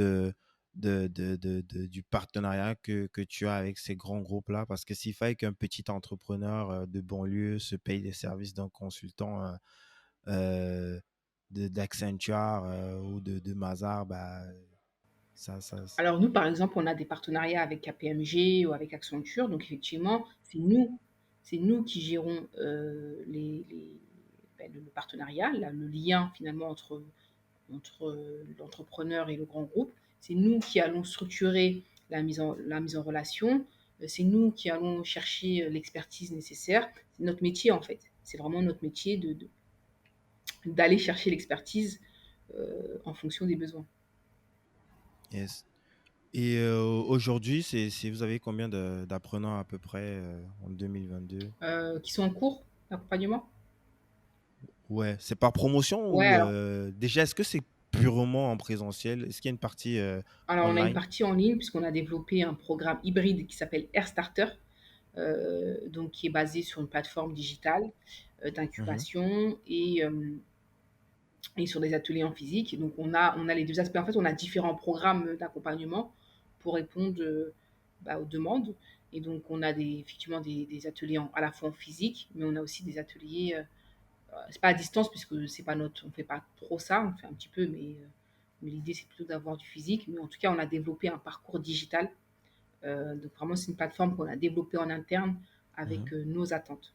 du partenariat que tu as avec ces grands groupes-là. Parce que s'il fallait qu'un petit entrepreneur de banlieue se paye des services d'un consultant euh, d'Accenture ou de Mazar, bah, ça. Alors nous, par exemple, on a des partenariats avec KPMG ou avec Accenture. Donc effectivement, c'est nous qui gérons le partenariat, là, le lien finalement entre l'entrepreneur et le grand groupe. C'est nous qui allons structurer la mise en relation. C'est nous qui allons chercher l'expertise nécessaire. C'est notre métier en fait. C'est vraiment notre métier d'aller chercher l'expertise en fonction des besoins. Yes. Et aujourd'hui, vous avez combien d'apprenants à peu près en 2022? Qui sont en cours d'accompagnement. Ouais, c'est par promotion Ouais, ou alors, déjà, est-ce que c'est purement en présentiel? Est-ce qu'il y a une partie on a une online? partie en ligne puisqu'on a développé un programme hybride qui s'appelle Airstarter, donc qui est basé sur une plateforme digitale Mhm. d'incubation et sur des ateliers en physique. Donc on a les deux aspects. En fait, on a différents programmes d'accompagnement pour répondre bah, aux demandes. Et donc on a effectivement des ateliers à la fois en physique, mais on a aussi des ateliers, c'est pas à distance puisque c'est pas on fait pas trop ça, on fait un petit peu, mais l'idée c'est plutôt d'avoir du physique. Mais en tout cas, on a développé un parcours digital. Donc vraiment, c'est une plateforme qu'on a développée en interne Mhm. avec nos attentes.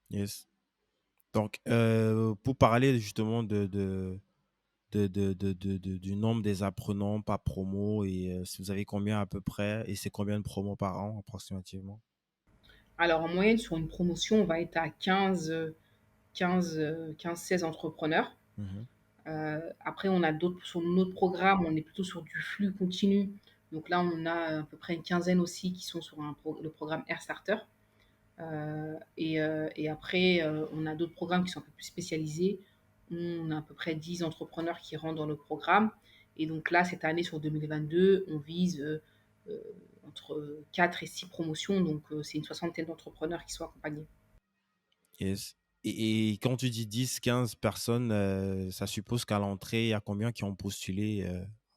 Yes. Donc, pour parler justement du nombre des apprenants par promo et si vous avez combien à peu près et c'est combien de promos par an approximativement? Alors en moyenne, sur une promotion, on va être à 16 entrepreneurs. Mhm. Après, on a d'autres sur notre programme, on est plutôt sur du flux continu. Donc là, on a à peu près une quinzaine aussi qui sont sur le programme Airstarter. Et après, on a d'autres programmes qui sont un peu plus spécialisés. On a à peu près 10 entrepreneurs qui rentrent dans le programme. Et donc là, cette année, sur 2022, on vise euh, entre 4 et 6 promotions. Donc, c'est une soixantaine d'entrepreneurs qui sont accompagnés. Yes. Et quand tu dis 10, 15 personnes, ça suppose qu'à l'entrée, il y a combien qui ont postulé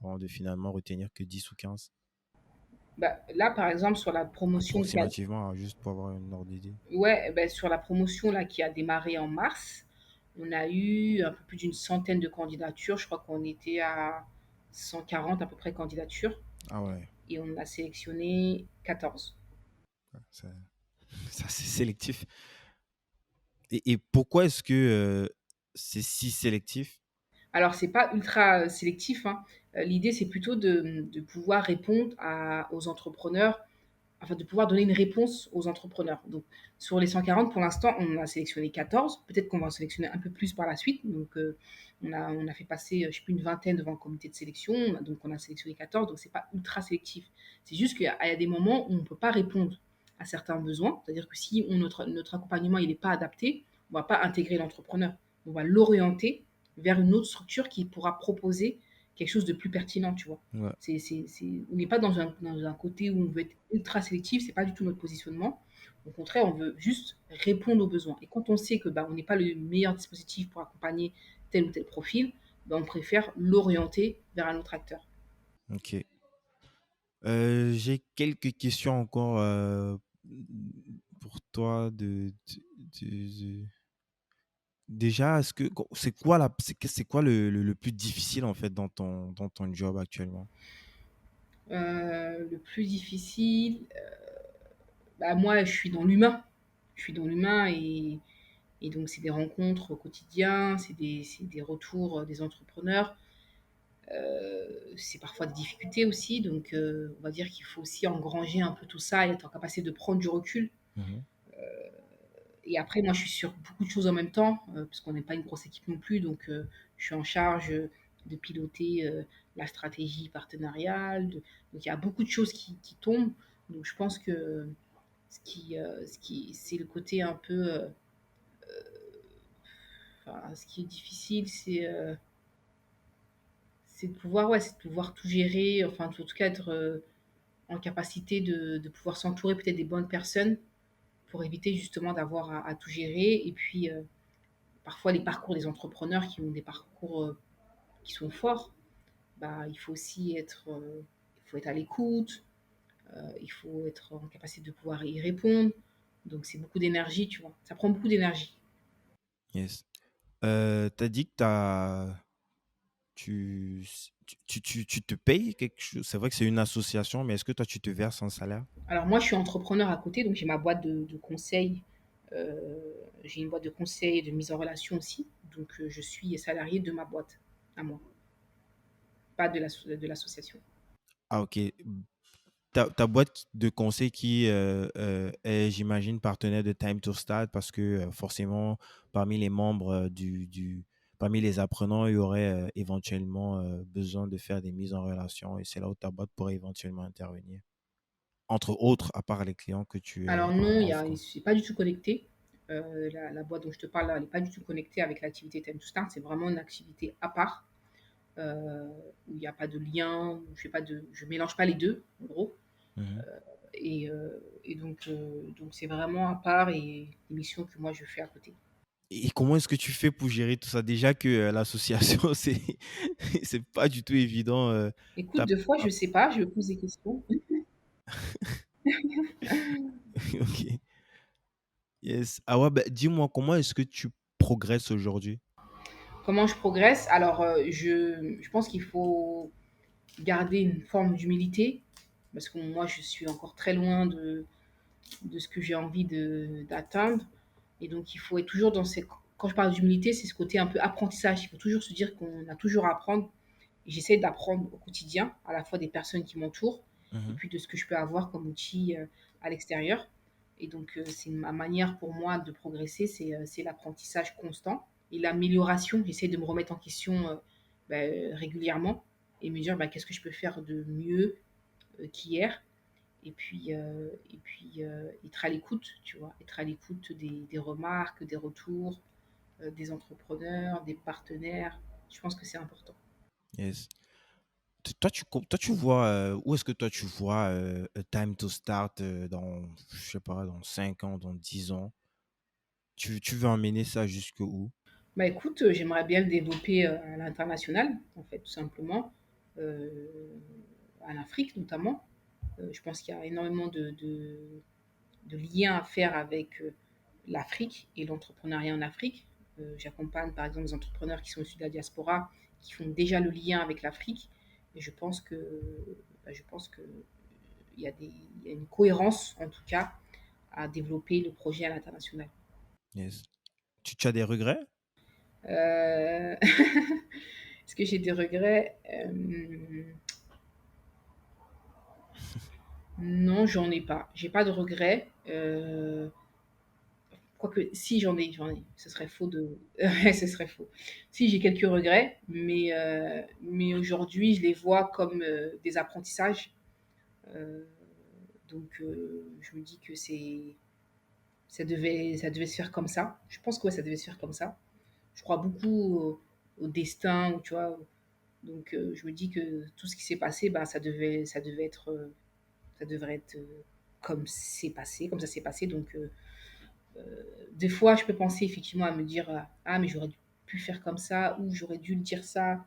avant de finalement retenir que 10 ou 15? Bah, là, par exemple, sur la promotion Approximativement, hein, juste pour avoir une ordre d'idée. ouais, bah, sur la promotion là, qui a démarré en mars, on a eu un peu plus d'une centaine de candidatures. Je crois qu'on était à 140 à peu près candidatures. Ah ouais, Et on a sélectionné 14. ça, ça, c'est sélectif. Et pourquoi est-ce que c'est si sélectif? Alors, c'est pas ultra sélectif, hein. L'idée, c'est plutôt de pouvoir répondre aux entrepreneurs, enfin de pouvoir donner une réponse aux entrepreneurs. Donc, sur les 140, pour l'instant, on a sélectionné 14. Peut-être qu'on va en sélectionner un peu plus par la suite. Donc, on a fait passer, je sais plus, une vingtaine devant le comité de sélection. Donc, on a sélectionné 14. Donc, c'est pas ultra sélectif. C'est juste qu'il y a des moments où on ne peut pas répondre à certains besoins. C'est-à-dire que si notre accompagnement il n'est pas adapté, on ne va pas intégrer l'entrepreneur. On va l'orienter vers une autre structure qui pourra proposer quelque chose de plus pertinent, tu vois. Ouais. On n'est pas dans un côté où on veut être ultra sélectif, c'est pas du tout notre positionnement. Au contraire, on veut juste répondre aux besoins. Et quand on sait que bah, on n'est pas le meilleur dispositif pour accompagner tel ou tel profil, bah, on préfère l'orienter vers un autre acteur. Ok. J'ai quelques questions encore pour toi. Déjà, c'est quoi le plus difficile en fait dans ton job actuellement? Le plus difficile, bah, moi, je suis dans l'humain. Je suis dans l'humain et donc c'est des rencontres au quotidien, c'est des retours des entrepreneurs. C'est parfois des difficultés aussi, donc on va dire qu'il faut aussi engranger un peu tout ça et être en capacité de prendre du recul. Mhm. Et après, moi, je suis sur beaucoup de choses en même temps, parce qu'on n'est pas une grosse équipe non plus, donc je suis en charge de piloter la stratégie partenariale. Donc il y a beaucoup de choses qui tombent. Donc je pense que c'est le côté un peu, enfin, ce qui est difficile, c'est de pouvoir, ouais, c'est de pouvoir tout gérer, enfin, en tout cas, être en capacité de pouvoir s'entourer peut-être des bonnes personnes pour éviter justement d'avoir à tout gérer. Et puis, parfois, les parcours des entrepreneurs qui ont des parcours qui sont forts, bah, il faut aussi être, il faut être à l'écoute, il faut être en capacité de pouvoir y répondre. Donc, c'est beaucoup d'énergie, tu vois. Ça prend beaucoup d'énergie. Yes. T'as dit que tu, tu te payes quelque chose. C'est vrai que c'est une association, mais est-ce que toi, tu te verses un salaire? Alors, moi, je suis entrepreneur à côté, donc j'ai ma boîte de conseil. Euh, j'ai une boîte de conseil et de mise en relation aussi. Donc, je suis salarié de ma boîte à moi, pas de l'association. Ah, ok. Ta boîte de conseil qui est, j'imagine, partenaire de Time to Start parce que forcément, parmi les membres parmi les apprenants, il y aurait éventuellement besoin de faire des mises en relation et c'est là où ta boîte pourrait éventuellement intervenir. Entre autres, à part les clients que tu Alors non, offres, quoi. c'est pas du tout connecté. La boîte dont je te parle là, elle n'est pas du tout connectée avec l'activité Time to Start. C'est vraiment une activité à part euh, où il n'y a pas de lien, où je mélange pas les deux, en gros. Mhm. Et donc c'est vraiment à part et des missions que moi je fais à côté. Et comment est-ce que tu fais pour gérer tout ça? Déjà que l'association, c'est pas du tout évident. Écoute, T'as- deux fois, ah, je sais pas, je me pose des questions. ok. Yes. Ah ouais, bah, dis-moi, comment est-ce que tu progresses aujourd'hui? Comment je progresse? Alors, je pense qu'il faut garder une forme d'humilité parce que moi, je suis encore très loin de ce que j'ai envie d'atteindre. Et donc, il faut être toujours dans ces... Quand je parle d'humilité, c'est ce côté un peu apprentissage. Il faut toujours se dire qu'on a toujours à apprendre. Et j'essaie d'apprendre au quotidien, à la fois des personnes qui m'entourent et Mhm. puis de ce que je peux avoir comme outil à l'extérieur. Et donc, c'est ma manière pour moi de progresser, c'est l'apprentissage constant et l'amélioration. J'essaie de me remettre en question régulièrement et me dire qu'est-ce que je peux faire de mieux qu'hier et puis être à l'écoute, tu vois, être à l'écoute des remarques, des retours des entrepreneurs, des partenaires. Je pense que c'est important. Yes. Toi, tu vois, où est-ce que toi, tu vois A Time to Start dans, je sais pas, dans 5 ans, dans 10 ans? Tu veux emmener ça jusqu'où? Bah écoute, j'aimerais bien le développer à l'international, en fait, tout simplement, euh, en Afrique notamment. Je pense qu'il y a énormément de liens à faire avec l'Afrique et l'entrepreneuriat en Afrique. J'accompagne par exemple des entrepreneurs qui sont issus de la diaspora, qui font déjà le lien avec l'Afrique. Et je pense que il y a une cohérence, en tout cas, à développer le projet à l'international. Yes. Tu as des regrets? Euh, Est-ce que j'ai des regrets? Non, j'en ai pas. J'ai pas de regrets. Quoique, si j'en ai. Ce serait faux de. Ouais, ce serait faux. Si j'ai quelques regrets, mais aujourd'hui, je les vois comme des apprentissages. Euh, donc, je me dis que ça devait se faire comme ça. Je pense que ouais, ça devait se faire comme ça. Je crois beaucoup au destin, ou tu vois, Donc je me dis que tout ce qui s'est passé, bah, ça devrait être, comme c'est passé, comme ça s'est passé. Donc des fois, je peux penser effectivement à me dire, «Ah mais j'aurais pu faire comme ça» ou «J'aurais dû le dire ça».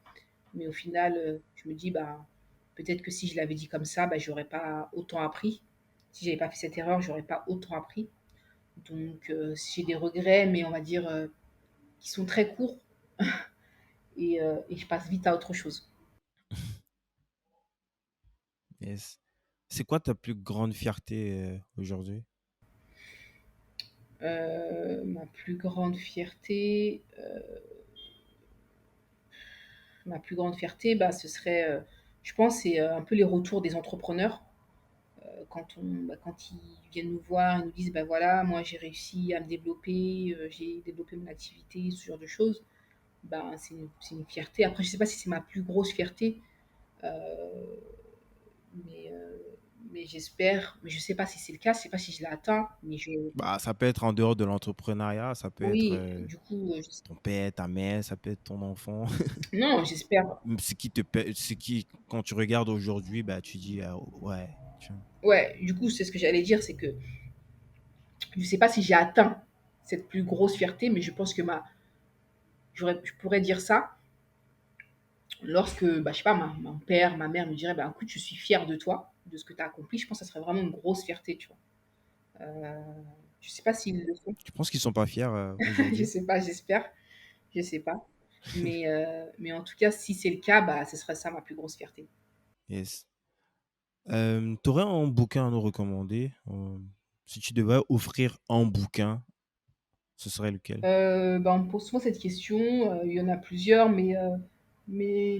Mais au final, je me dis: «Bah, peut-être que si je l'avais dit comme ça, bah, j'aurais pas autant appris. Si j'avais pas fait cette erreur, j'aurais pas autant appris». Donc j'ai des regrets, mais on va dire, qui sont très courts et je passe vite à autre chose. Yes. C'est quoi ta plus grande fierté aujourd'hui? Ma plus grande fierté, bah, ce serait, je pense, c'est, un peu les retours des entrepreneurs. Quand ils viennent nous voir, ils nous disent: «Bah, voilà, moi j'ai réussi à me développer, j'ai développé mon activité», ce genre de choses. Ben, c'est une fierté. Après, je sais pas si c'est ma plus grosse fierté, heu, mais j'espère, mais je sais pas si c'est le cas, je sais pas si je l'ai atteint, mais je Bah, ça peut être en dehors de l'entrepreneuriat, ça peut être oui, du coup, ton père, ta mère, ça peut être ton enfant. non, j'espère. Ce qui, quand tu regardes aujourd'hui, bah, tu dis, ah, ouais. Ouais, du coup, c'est ce que j'allais dire, c'est que je sais pas si j'ai atteint cette plus grosse fierté, mais je pense que je pourrais dire ça lorsque, bah, je sais pas, mon père, ma mère me dirait: «Bah, écoute, je suis fière de toi, de ce que tu as accompli». Je pense que ça serait vraiment une grosse fierté, tu vois? Heu, je sais pas s'ils le font. Tu penses qu'ils sont pas fiers Je aujourd'hui? sais pas, j'espère, je sais pas. Mais en tout cas, si c'est le cas, bah, ce serait ça ma plus grosse fierté. Yes. Tu aurais un bouquin à nous recommander? Si tu devais offrir un bouquin, ce serait lequel? Bah, on me pose souvent cette question, il y en a plusieurs, mais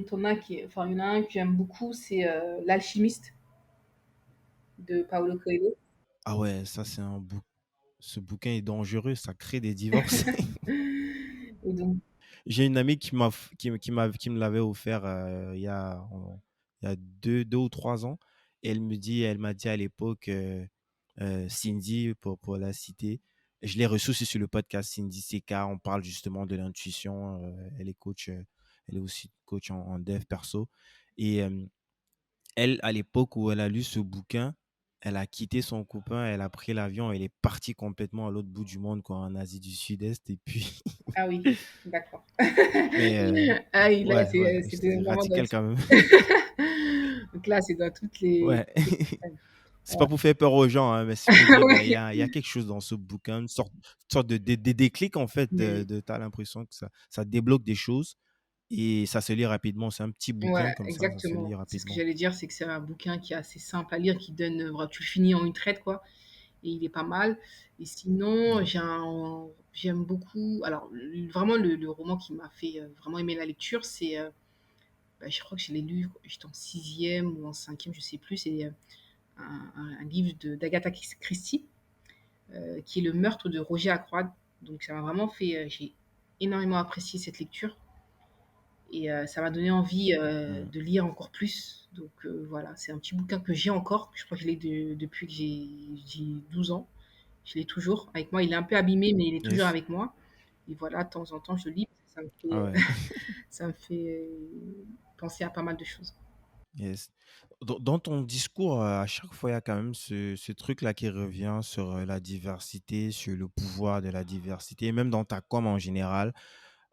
tu as qui enfin, il y en a un que j'aime beaucoup, c'est, L'Alchimiste de Paulo Coelho. Ah ouais, ça c'est un bouquin. Ce bouquin est dangereux, ça crée des divorces. Et donc J'ai une amie qui me l'avait offert il y a deux ou 3 ans. Et elle m'a dit à l'époque, Cindy, pour la citer, je l'ai reçue aussi sur le podcast Cindy CK. On parle justement de l'intuition. Elle est coach, elle est aussi coach en dev perso. Et elle, à l'époque où elle a lu ce bouquin, elle a quitté son copain, elle a pris l'avion, elle est partie complètement à l'autre bout du monde, quoi, en Asie du Sud-Est. Et puis, ah oui, d'accord. mais Ah oui, là, ouais, ouais, c'était c'est vraiment dans radical quand même. donc là, c'est dans Ouais. toutes les sphères. C'est pas pour faire peur aux gens, hein, mais c'est pour dire, ben, il y a quelque chose dans ce bouquin, une sorte de déclic, en fait, Oui, tu as l'impression que ça débloque des choses et ça se lit rapidement. C'est un petit bouquin ouais, comme ça se lit exactement. C'est ce que rapidement. j'allais dire, c'est que c'est un bouquin qui est assez simple à lire, qui donne, voilà, tu le finis en une traite, quoi, et il est pas mal. Et sinon, Ouais. j'aime beaucoup, alors vraiment le roman qui m'a fait, vraiment aimer la lecture, c'est, bah, je crois que je l'ai lu, j'étais en sixième ou en cinquième, je sais plus, c'est, un livre d'Agatha Christie, qui est Le meurtre de Roger Ackroyd. Donc ça m'a vraiment fait, j'ai énormément apprécié cette lecture et ça m'a donné envie, Mmh. de lire encore plus. Donc voilà, c'est un petit bouquin que j'ai encore. Je crois que je l'ai depuis que j'ai 12 ans. Je l'ai toujours avec moi. Il est un peu abîmé, mais il est toujours Yes. avec moi et voilà, de temps en temps, je le lis parce que Ah ouais. ça me fait penser à pas mal de choses. Yes. Dans ton discours, à chaque fois, il y a quand même ce truc-là qui revient sur la diversité, sur le pouvoir de la diversité, même dans ta com en général.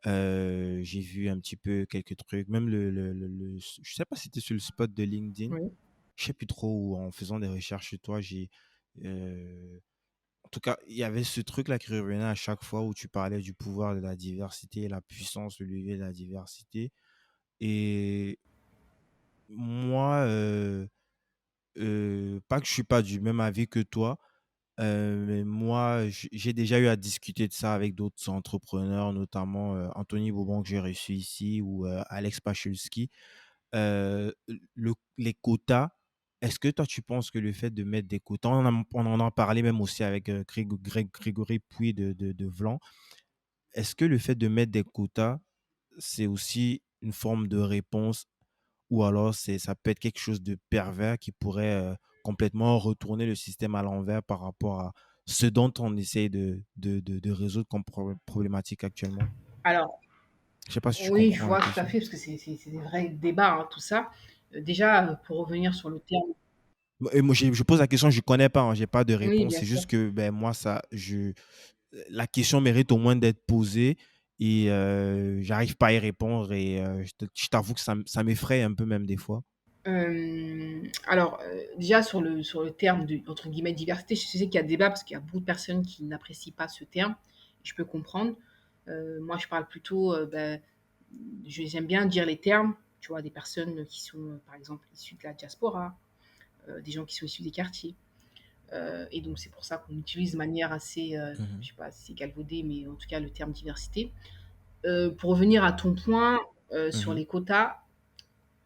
J'ai vu un petit peu quelques trucs, même je sais pas si c'était sur le spot de LinkedIn, Oui. je sais plus trop, où en faisant des recherches sur toi, euh, en tout cas, il y avait ce truc-là qui revenait à chaque fois où tu parlais du pouvoir de la diversité, la puissance, le levier de la diversité. Et moi, pas que je suis pas du même avis que toi, mais moi, j'ai déjà eu à discuter de ça avec d'autres entrepreneurs, notamment Anthony Bourbon que j'ai reçu ici ou Alex Pachulski. Les quotas, est-ce que toi, tu penses que le fait de mettre des quotas, on en a parlé même aussi avec Grégory Pouy de Vlan, est-ce que le fait de mettre des quotas, c'est aussi une forme de réponse ou alors ça peut être quelque chose de pervers qui pourrait complètement retourner le système à l'envers par rapport à ce dont on essaye de résoudre comme problématique actuellement? Alors Je sais pas si tu Oui, je comprends la vois tout à question. fait, parce que c'est des vrais débats, hein, tout ça. Déjà, pour revenir sur le terme, Et moi, je pose la question, je connais pas, hein, j'ai pas de oui, réponse. bien C'est sûr. juste que ben, moi, la question mérite au moins d'être posée et j'arrive pas à y répondre et je t'avoue que ça m'effraie un peu même des fois. Alors, déjà sur le terme de, entre guillemets, «diversité», je sais qu'il y a débat parce qu'il y a beaucoup de personnes qui n'apprécient pas ce terme. Je peux comprendre. Moi, je parle plutôt, j'aime bien dire les termes, tu vois? Des personnes qui sont, par exemple, issues de la diaspora, des gens qui sont issus des quartiers. Et donc c'est pour ça qu'on utilise de manière assez, Mhm, je sais pas si c'est galvaudé, mais en tout cas le terme diversité. Pour revenir à ton point, sur mhm, les quotas,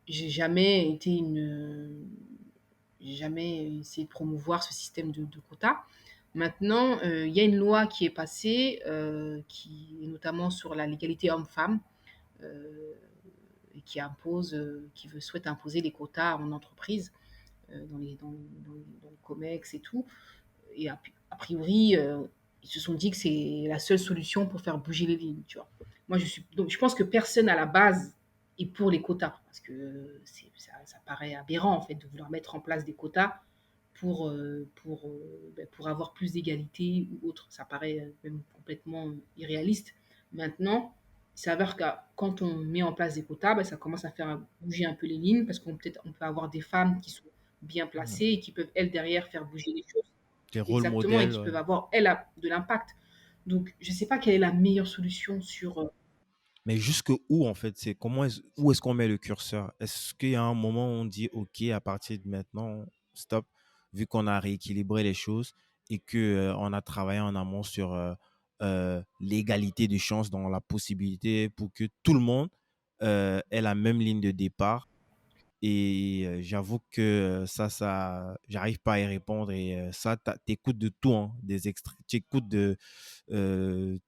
j'ai jamais été j'ai jamais essayé de promouvoir ce système de quotas. Maintenant, il y a une loi qui est passée, qui est notamment sur la l'égalité homme-femme, heu et qui souhaite imposer les quotas en entreprise, dans les comex et tout. Et a priori, ils se sont dit que c'est la seule solution pour faire bouger les lignes, tu vois? Moi, donc je pense que personne à la base est pour les quotas parce que ça paraît aberrant, en fait, de vouloir mettre en place des quotas pour avoir plus d'égalité ou autre. Ça paraît, même complètement irréaliste. Maintenant, il s'avère que quand on met en place des quotas, bah, ça commence à faire bouger un peu les lignes parce on peut avoir des femmes qui sont bien mhm. placées et qui peuvent, elles, derrière, faire bouger les choses. Des rôles Exactement, et modèles, qui ouais. peuvent avoir, elles, de l'impact. Donc, je ne sais pas quelle est la meilleure solution sur. Mais jusque où en fait, où est-ce qu'on met le curseur? Est-ce qu'il y a un moment où on dit OK, à partir de maintenant, stop, vu qu'on a rééquilibré les choses et que on a travaillé en amont sur l'égalité de chances dans la possibilité pour que tout le monde ait la même ligne de départ. Et j'avoue que j'arrive pas à y répondre. Et ça, t'écoutes de tout, hein, des extraits, tu écoutes de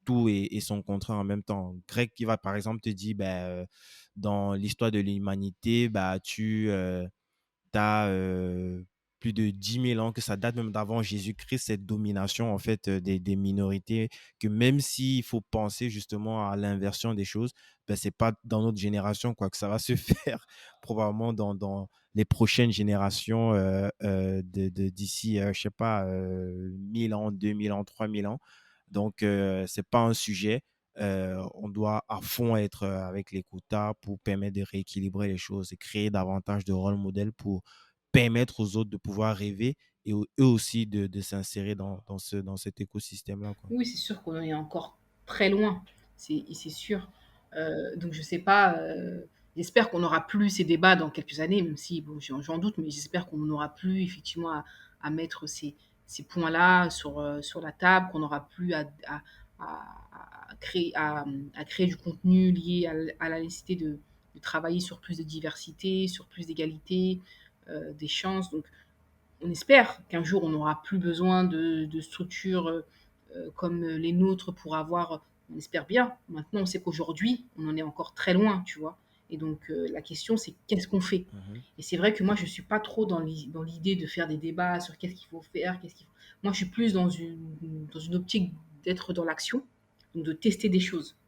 tout et son contraire en même temps. Greg qui va, par exemple, te dire, bah, dans l'histoire de l'humanité, bah, tu as plus de 10 000 ans, que ça date même d'avant Jésus-Christ, cette domination en fait des minorités, que même s'il faut penser justement à l'inversion des choses, ben, c'est pas dans notre génération quoi que ça va se faire, probablement dans les prochaines générations d'ici, je sais pas, 1000 ans, 2000 ans, 3000 ans. Donc, c'est pas un sujet. On doit à fond être avec les quotas pour permettre de rééquilibrer les choses et créer davantage de rôles modèles pour permettre aux autres de pouvoir rêver et eux aussi de s'insérer dans cet écosystème-là, quoi. Oui, c'est sûr qu'on en est encore très loin, c'est sûr. Donc, je sais pas, j'espère qu'on n'aura plus ces débats dans quelques années, même si, bon, j'en doute, mais j'espère qu'on n'aura plus effectivement à mettre ces points-là sur la table, qu'on n'aura plus à créer du contenu lié à la nécessité de travailler sur plus de diversité, sur plus d'égalité, des chances. Donc, on espère qu'un jour, on n'aura plus besoin de structures comme les nôtres pour avoir. On espère bien. Maintenant, on sait qu'aujourd'hui, on en est encore très loin, tu vois. Et donc, la question, c'est qu'est-ce qu'on fait. Mhm. Et c'est vrai que moi, je ne suis pas trop dans l'idée de faire des débats sur qu'est-ce qu'il faut faire. Moi, je suis plus dans une optique d'être dans l'action, donc de tester des choses.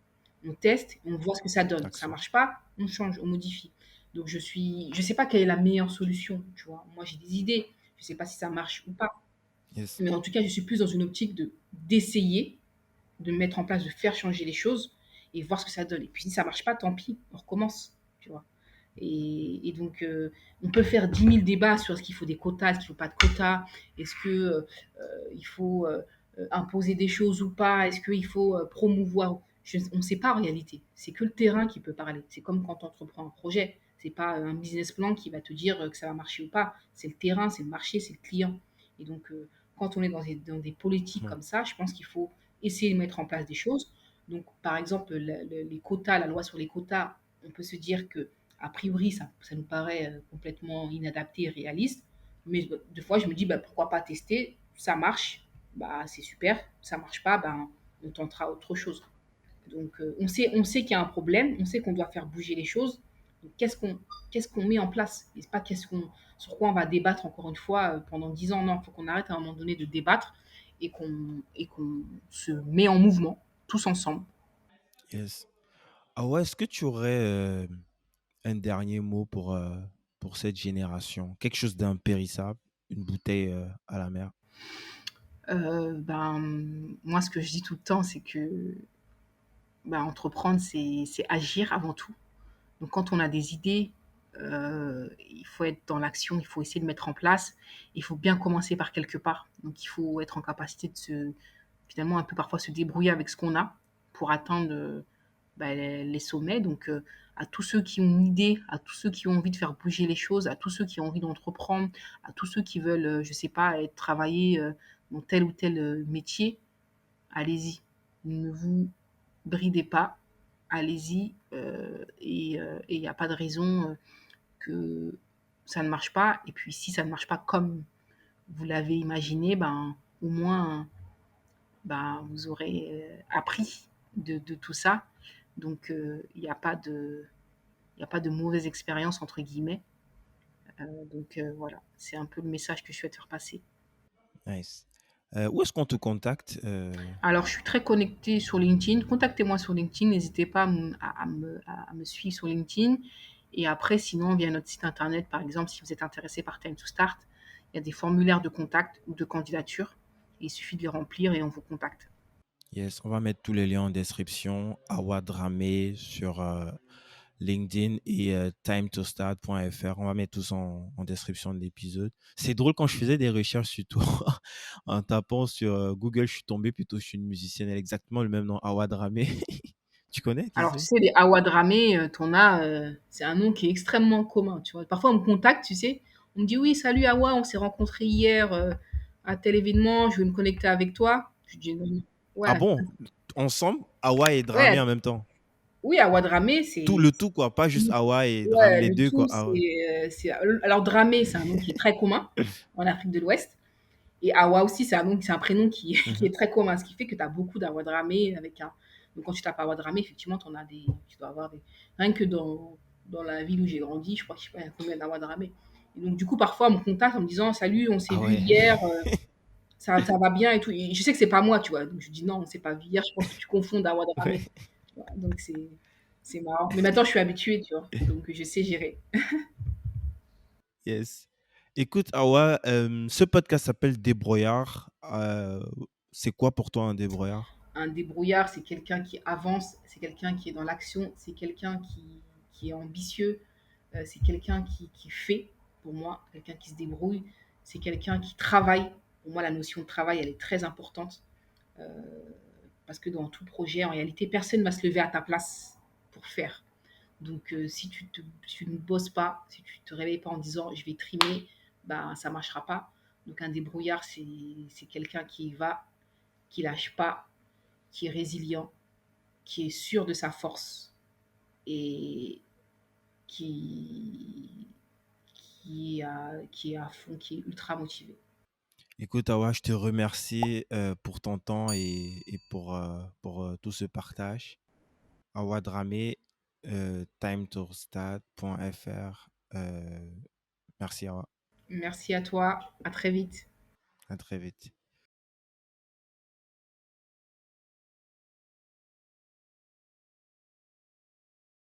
On teste, on voit ce que ça donne. Ça Action. marche pas, on change, on modifie. Donc je sais pas quelle est la meilleure solution, tu vois. Moi j'ai des idées, je sais pas si ça marche ou pas, Yes. mais en tout cas je suis plus dans une optique de d'essayer, de mettre en place, de faire changer les choses et voir ce que ça donne. Et puis si ça marche pas, tant pis, on recommence, tu vois. Et donc on peut faire 10 000 débats sur est-ce qu'il faut des quotas, est-ce qu'il faut pas de quotas, est-ce que il faut imposer des choses ou pas, est-ce qu'il faut promouvoir. On ne sait pas en réalité. C'est que le terrain qui peut parler. C'est comme quand on entreprend un projet. C'est pas un business plan qui va te dire que ça va marcher ou pas. C'est le terrain, c'est le marché, c'est le client. Et donc, quand on est dans des politiques Mhm. comme ça, je pense qu'il faut essayer de mettre en place des choses. Donc, par exemple, les quotas, la loi sur les quotas, on peut se dire que a priori, ça nous paraît complètement inadapté et réaliste. Mais des fois, je me dis, bah, pourquoi pas tester. Ça marche, bah, c'est super. Ça marche pas, ben, on tentera autre chose. Donc, on sait qu'il y a un problème, on sait qu'on doit faire bouger les choses. Donc, qu'est-ce qu'on met en place? Et pas sur quoi on va débattre encore une fois pendant 10 ans. Non, il faut qu'on arrête à un moment donné de débattre et qu'on se met en mouvement, tous ensemble. Yes. Ah ouais, est-ce que tu aurais un dernier mot pour cette génération? Quelque chose d'impérissable, une bouteille à la mer. Moi, ce que je dis tout le temps, c'est que entreprendre, c'est agir avant tout. Donc, quand on a des idées, il faut être dans l'action, il faut essayer de mettre en place. Il faut bien commencer par quelque part. Donc, il faut être en capacité de finalement, un peu parfois se débrouiller avec ce qu'on a pour atteindre les sommets. Donc, à tous ceux qui ont une idée, à tous ceux qui ont envie de faire bouger les choses, à tous ceux qui ont envie d'entreprendre, à tous ceux qui veulent, je sais pas, travailler dans tel ou tel métier, allez-y. Ne vous bridez pas, allez-y. Et il n'y a pas de raison que ça ne marche pas. Et puis, si ça ne marche pas comme vous l'avez imaginé, au moins, vous aurez appris de tout ça. Donc, il n'y a pas de, il n'y a pas de mauvaise expérience, entre guillemets. Donc, voilà, c'est un peu le message que je souhaite faire passer. Nice. Où est-ce qu'on te contacte? Alors, je suis très connectée sur LinkedIn. Contactez-moi sur LinkedIn. N'hésitez pas à me suivre sur LinkedIn. Et après, sinon, via notre site internet, par exemple, si vous êtes intéressé par Time to Start, il y a des formulaires de contact ou de candidature. Il suffit de les remplir et on vous contacte. Yes, on va mettre tous les liens en description. Awad Ramé sur LinkedIn et timetostart.fr. On va mettre tous en description de l'épisode. C'est drôle quand je faisais des recherches sur toi, en tapant sur Google, je suis tombé plutôt sur une musicienne, elle a exactement le même nom, Awad Ramé. Tu connais qui Alors, tu c'est? sais, les Awadramé, c'est un nom qui est extrêmement commun, tu vois. Parfois, on me contacte, tu sais, on me dit oui, salut Awa, on s'est rencontrés hier à tel événement, je vais me connecter avec toi. Je dis non, non. Ah Ouais, bon? Ensemble, Awa et Dramé ouais, en même temps. oui, Awadramé, Tout le tout, quoi. Pas juste Awa et Dramé, ouais, les le deux, tout, quoi. Ah ouais. alors Dramé, c'est un nom qui est très commun en Afrique de l'Ouest. Et Awa aussi, c'est un prénom qui Mhm. est très commun, ce qui fait que tu as beaucoup d'Awadramé avec un. Donc quand tu tapes Awadramé, effectivement, tu dois avoir des. Rien que dans la ville où j'ai grandi, je crois que je sais pas, il y a combien d'Awadramé. Et donc, du coup, parfois, on me contacte en me disant salut, on s'est Ah vu ouais. hier, ça va bien et tout. Et je sais que c'est pas moi, tu vois. Donc, je dis non, on s'est pas vu hier, je pense que tu confonds d'Awadramé. Ouais. Voilà, donc, c'est marrant. Mais maintenant, je suis habituée, tu vois. Donc, je sais gérer. Yes. Écoute, Awa, ce podcast s'appelle Débrouillard. C'est quoi pour toi un débrouillard? Un débrouillard, c'est quelqu'un qui avance, c'est quelqu'un qui est dans l'action, c'est quelqu'un qui est ambitieux, c'est quelqu'un qui fait, pour moi, quelqu'un qui se débrouille, c'est quelqu'un qui travaille. Pour moi, la notion de travail, elle est très importante, euh, parce que dans tout projet, en réalité, personne ne va se lever à ta place pour faire. Donc, si tu ne bosses pas, si tu ne te réveilles pas en disant je vais trimer, ça ne marchera pas. Donc, un débrouillard, c'est quelqu'un qui y va, qui lâche pas, qui est résilient, qui est sûr de sa force et qui, qui est à fond, qui est ultra motivé. Écoute, Awa, je te remercie pour ton temps et pour tout ce partage. Awa Dramé, timetostart.fr. Merci, Awa. Merci à toi, à très vite. À très vite.